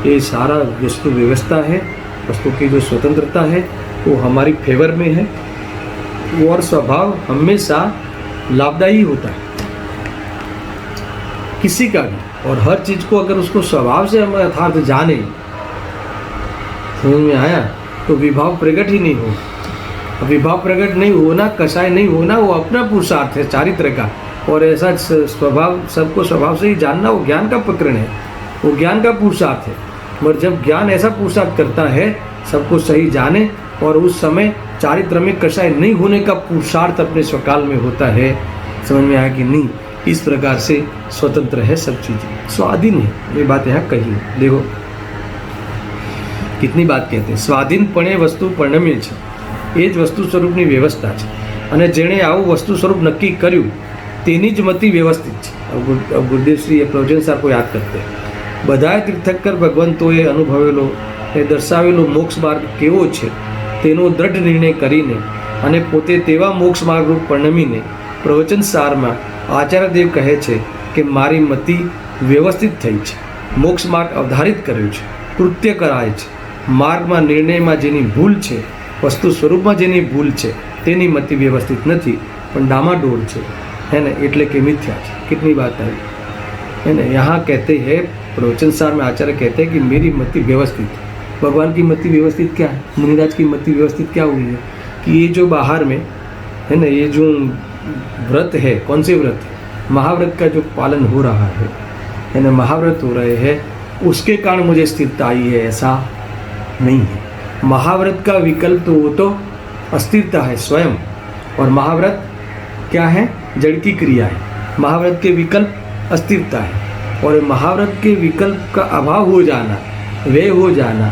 ये सारा वस्तु व्यवस्था है, वस्तु की जो स्वतंत्रता है वो हमारी फेवर में है, और स्वभाव हमेशा लाभदायी होता है किसी का भी। और हर चीज को अगर उसको स्वभाव से हम यथार्थ जाने, समझ में आया, तो विभाव प्रकट ही नहीं हो। विभाव प्रकट नहीं होना, कसाय नहीं होना, वो अपना पुरुषार्थ है चारित्र का। और ऐसा स्वभाव सबको स्वभाव से ही जानना वो ज्ञान का प्रकरण है, वो ज्ञान का पुरुषार्थ है। मगर जब ज्ञान ऐसा पुरुषार्थ करता है सबको सही जाने, और उस समय चारित्र में कसाय नहीं होने का पुरुषार्थ अपने स्वकाल में होता है। समझ में आया कि नहीं? इस प्रकार से स्वतंत्र है सब चीजें, स्वाधीन है। ये बात यहाँ कही है। देखो कितनी बात कहते हैं, સ્વાધીનપણે વસ્તુ પરિણમે છે, એ જ વસ્તુ સ્વરૂપની વ્યવસ્થા છે, અને જેણે આવું વસ્તુ સ્વરૂપ નક્કી કર્યું તેની જ મતિ વ્યવસ્થિત છે। अब गुरुदेव श्री प्रवचन सार को याद करते हैं। બધાય તીર્થંકર ભગવંતોએ અનુભવેલો એ દર્શાવેલો મોક્ષ માર્ગ કેવો છે તેનો દ્રઢ નિર્ણય કરીને અને પોતે તેવા મોક્ષ માર્ગ રૂપ પરિણમીને પ્રવચન સારમાં આચાર્યદેવ કહે છે કે મારી મતિ વ્યવસ્થિત થઈ છે, મોક્ષ માર્ગ અવધારિત કર્યો છે, કૃત્ય કરાય છે, માર્ગમાં નિર્ણયમાં જેની ભૂલ છે, વસ્તુ સ્વરૂપમાં જેની ભૂલ છે તેની મતિ વ્યવસ્થિત નથી પણ ડામાડોળ છે, है ना, એટલે કે मिथ्या છે। कितनी बात आई, है ना। यहाँ कहते हैं प्रवचन सार में आचार्य कहते हैं कि मेरी मति व्यवस्थित है। भगवान की मति व्यवस्थित क्या है, मुनिराज की मति व्यवस्थित क्या हुई है कि ये जो बाहर में है ना, ये जो व्रत है, कौन से व्रत है, महाव्रत का जो पालन हो रहा है ना, महाव्रत हो रहे हैं, उसके कारण मुझे स्थिरता आई है, ऐसा नहीं है। महाव्रत का विकल्प तो वो तो अस्थिरता है स्वयं, और महाव्रत क्या है, जड़ की क्रिया है। महाव्रत के विकल्प अस्थिरता है, और महाव्रत के विकल्प का अभाव हो जाना, व्यय हो जाना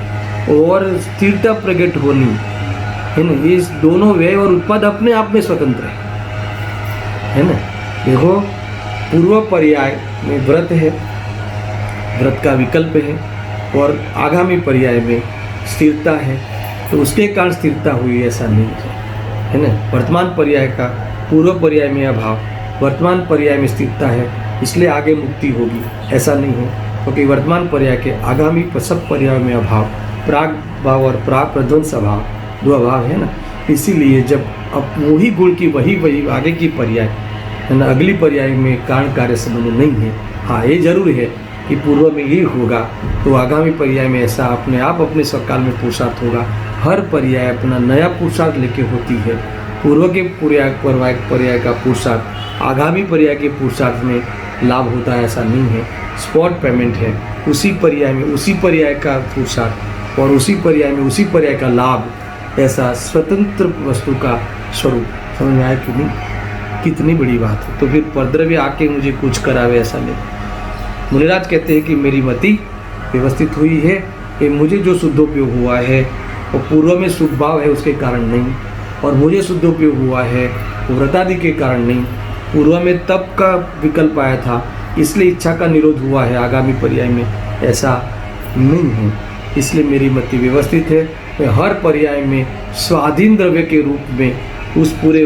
और स्थिरता प्रकट होनी, है ना, ये दोनों व्यय और उत्पाद अपने आप में स्वतंत्र है ना। देखो पूर्व पर्याय में व्रत है, व्रत का विकल्प है, और आगामी पर्याय में स्थिरता है, तो उसके कारण स्थिरता हुई ऐसा नहीं है ना। वर्तमान पर्याय का पूर्व पर्याय में अभाव, वर्तमान पर्याय में स्थिरता है, इसलिए आगे मुक्ति होगी, ऐसा नहीं है, क्योंकि वर्तमान पर्याय के आगामी सब पर्याय में अभाव, प्राग भाव और प्राग प्रध्वंस अभाव, दो अभाव है ना। इसीलिए जब अब वही गुण की वही आगे की पर्याय है ना, अगली पर्याय में कारण कार्य संबंध नहीं है। हाँ, ये जरूर है कि पूर्व में ये होगा तो आगामी पर्याय में ऐसा अपने आप अपने स्वकाल में पुरुषार्थ होगा। हर पर्याय अपना नया पुरुषार्थ लेके होती है। पूर्व के पर्याय का पुरुषार्थ आगामी पर्याय के पुरुषार्थ में लाभ होता है, ऐसा नहीं है। स्पॉट पेमेंट है, उसी पर्याय में उसी पर्याय का पुरुषार्थ और उसी पर्याय में उसी पर्याय का लाभ, ऐसा स्वतंत्र वस्तु का स्वरूप। समझ में आया कि नहीं, कितनी बड़ी बात है। तो फिर परद्रव्य आके मुझे कुछ करावे, ऐसा नहीं। मुनिराज कहते हैं कि मेरी मति व्यवस्थित हुई है, ये मुझे जो शुद्धोपयोग हुआ है वो पूर्व में शुभ भाव है उसके कारण नहीं, और मुझे शुद्धोपयोग हुआ है वो व्रतादि के कारण नहीं। पूर्व में तप का विकल्प आया था, इसलिए इच्छा का निरोध हुआ है आगामी पर्याय में, ऐसा नहीं है। इसलिए मेरी मति व्यवस्थित है। मैं हर पर्याय में स्वाधीन द्रव्य के रूप में उस पूरे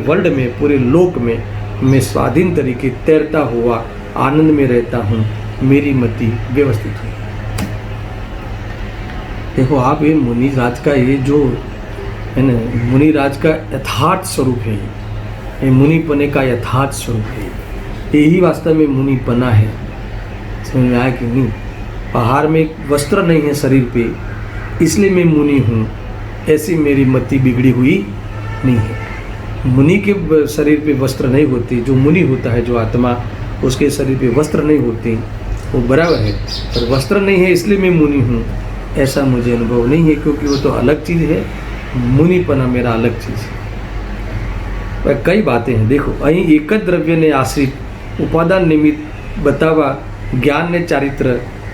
वर्ल्ड में, पूरे लोक में मैं स्वाधीन तरीके तैरता हुआ आनंद में रहता हूँ। मेरी मति व्यवस्थित हुई। देखो आप, ये मुनिराज का ये जो है ना, मुनिराज का यथार्थ स्वरूप है, ये मुनिपने का यथार्थ स्वरूप है, यही वास्तव में मुनिपना है। समझ में आया कि नहीं। बाहर में वस्त्र नहीं है शरीर पे, इसलिए मैं मुनि हूँ, ऐसी मेरी मति बिगड़ी हुई नहीं है। मुनि के शरीर पे वस्त्र नहीं होते, जो मुनि होता है, जो आत्मा, उसके शरीर पे वस्त्र नहीं होते, वो बराबर है। पर वस्त्र नहीं है इसलिए मैं मुनि हूँ, ऐसा मुझे अनुभव नहीं है, क्योंकि वो तो अलग चीज़ है। मुनिपना मेरा अलग चीज़ है। कई बातें हैं। देखो, અહીં એક જ દ્રવ્યને આશ્રિત ઉપાદાન નિમિત્ત બતાવવા જ્ઞાન ને ચારિત્ર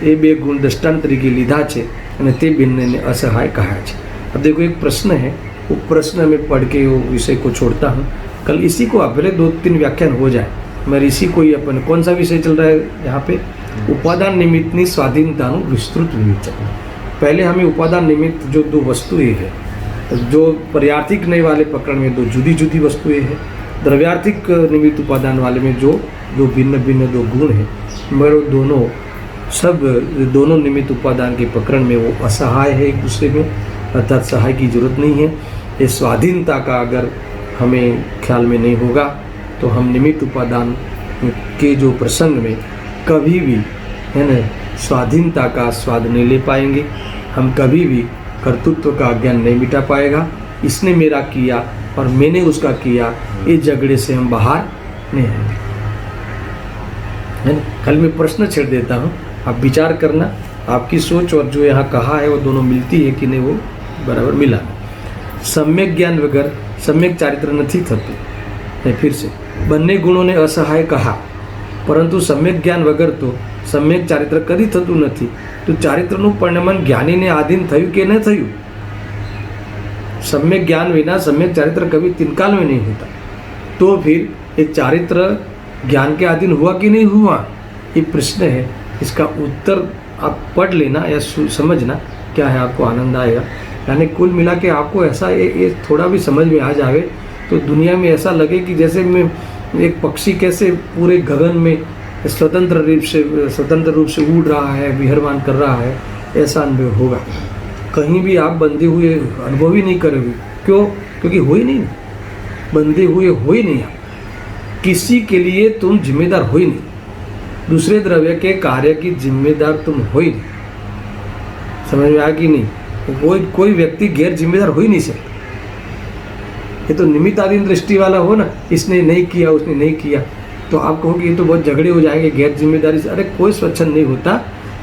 એ બે ગુણ દૃષ્ટાંત તરીકે લીધા છે, અને તે બંનેને असहाय कहा છે। अब देखो एक प्रश्न है, वो प्रश्न में पढ़ के वो विषय को छोड़ता हूँ। कल इसी को पहले 2-3 व्याख्यान हो जाए, मैं इसी को ही अपन कौन सा विषय चल रहा है यहाँ पे, उपादान निमित्तनी स्वाधीनताનું विस्तृत विवेचन। पहले हमें उपादान निमित्त जो दो वस्तुएं हैं, जो पर्यार्थिक नए वाले प्रकरण में दो जुदी जुदी वस्तुएं हैं, द्रव्यार्थिक निमित्त उपादान वाले में जो भिन्न भिन्न दो गुण हैं, मगर दोनों निमित्त उपादान के प्रकरण में वो असहाय है एक दूसरे में, अर्थात सहाय की जरूरत नहीं है। ये स्वाधीनता का अगर हमें ख्याल में नहीं होगा तो हम निमित्त उपादान के जो प्रसंग में कभी भी, है ना, स्वाधीनता का स्वाद नहीं ले पाएंगे। हम कभी भी कर्तृत्व का ज्ञान नहीं मिटा पाएगा। इसने मेरा किया और मैंने उसका किया, ये झगड़े से हम बाहर नहीं आएंगे, है ना। कल मैं प्रश्न छेड़ देता हूँ, आप विचार करना, आपकी सोच और जो यहाँ कहा है वो दोनों मिलती है कि नहीं, वो बराबर मिला। सम्यक ज्ञान वगैरह सम्यक चारित्र नहीं थતું। फिर से બંને ગુણોને અસહાય કहा, પરંતુ સમ્યક જ્ઞાન વગર તો સમ્યક ચારિત્ર કદી થતું નથી। તો ચારિત્રનું પરિણમન જ્ઞાનીને આધીન થયું કે ન થયું? सम्यक ज्ञान विना सम्यक चारित्र कभी तिनकाल में नहीं होता। तो फिर ये चारित्र ज्ञान के अधीन हुआ कि नहीं हुआ, ये प्रश्न है। इसका उत्तर आप पढ़ लेना या समझना, क्या है, आपको आनंद आएगा। यानी कुल मिला के आपको ऐसा ये थोड़ा भी समझ में आ जाए तो दुनिया में ऐसा लगे कि जैसे मैं एक पक्षी कैसे पूरे गगन में स्वतंत्र रूप से उड़ रहा है, विहरमान कर रहा है, ऐसा अनुभव होगा। कहीं भी आप बंधे हुए अनुभव ही नहीं करोगे। क्यों? क्योंकि हो ही नहीं। बंधे हुए हो ही नहीं आप, किसी के लिए तुम जिम्मेदार हो ही नहीं, दूसरे द्रव्य के कार्य की जिम्मेदार तुम हो ही नहीं। समझ में आ कि नहीं? कोई व्यक्ति गैर जिम्मेदार हो ही नहीं सकता। ये तो निमित्ताधीन दृष्टि वाला हो ना, इसने नहीं किया उसने नहीं किया, तो आप कहो कि ये तो बहुत झगड़े हो जाएंगे गैर जिम्मेदारी से। अरे कोई स्वच्छंद नहीं होता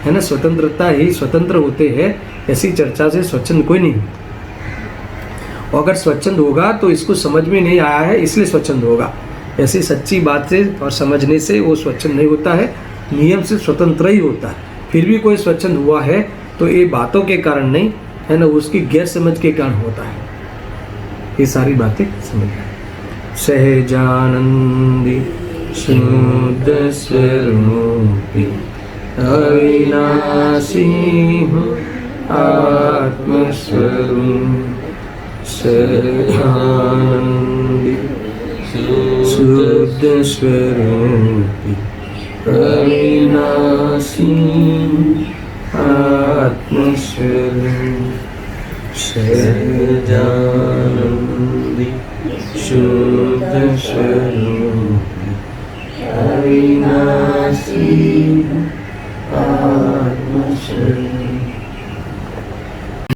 है ना, स्वतंत्रता ही स्वतंत्र होते हैं, ऐसी चर्चा से स्वच्छंद कोई नहीं। और अगर स्वच्छंद होगा तो इसको समझ में नहीं आया है इसलिए स्वच्छंद होगा, ऐसी सच्ची बात से और समझने से वो स्वच्छंद नहीं होता है, नियम से स्वतंत्र ही होता है। फिर भी कोई स्वच्छंद हुआ है तो ये बातों के कारण नहीं है ना, उसकी गैर समझ के कारण होता है। ये सारी बातें समझ में। सहजानंदी शुद्ध स्वरूपी अविनाशी हूँ आत्मस्वरूप, सहजानंदी शुद्ध स्वरूपी अविनाशी आत्मस्वरूप, सहजानंदी शुद्ध स्वरूप अविनाशी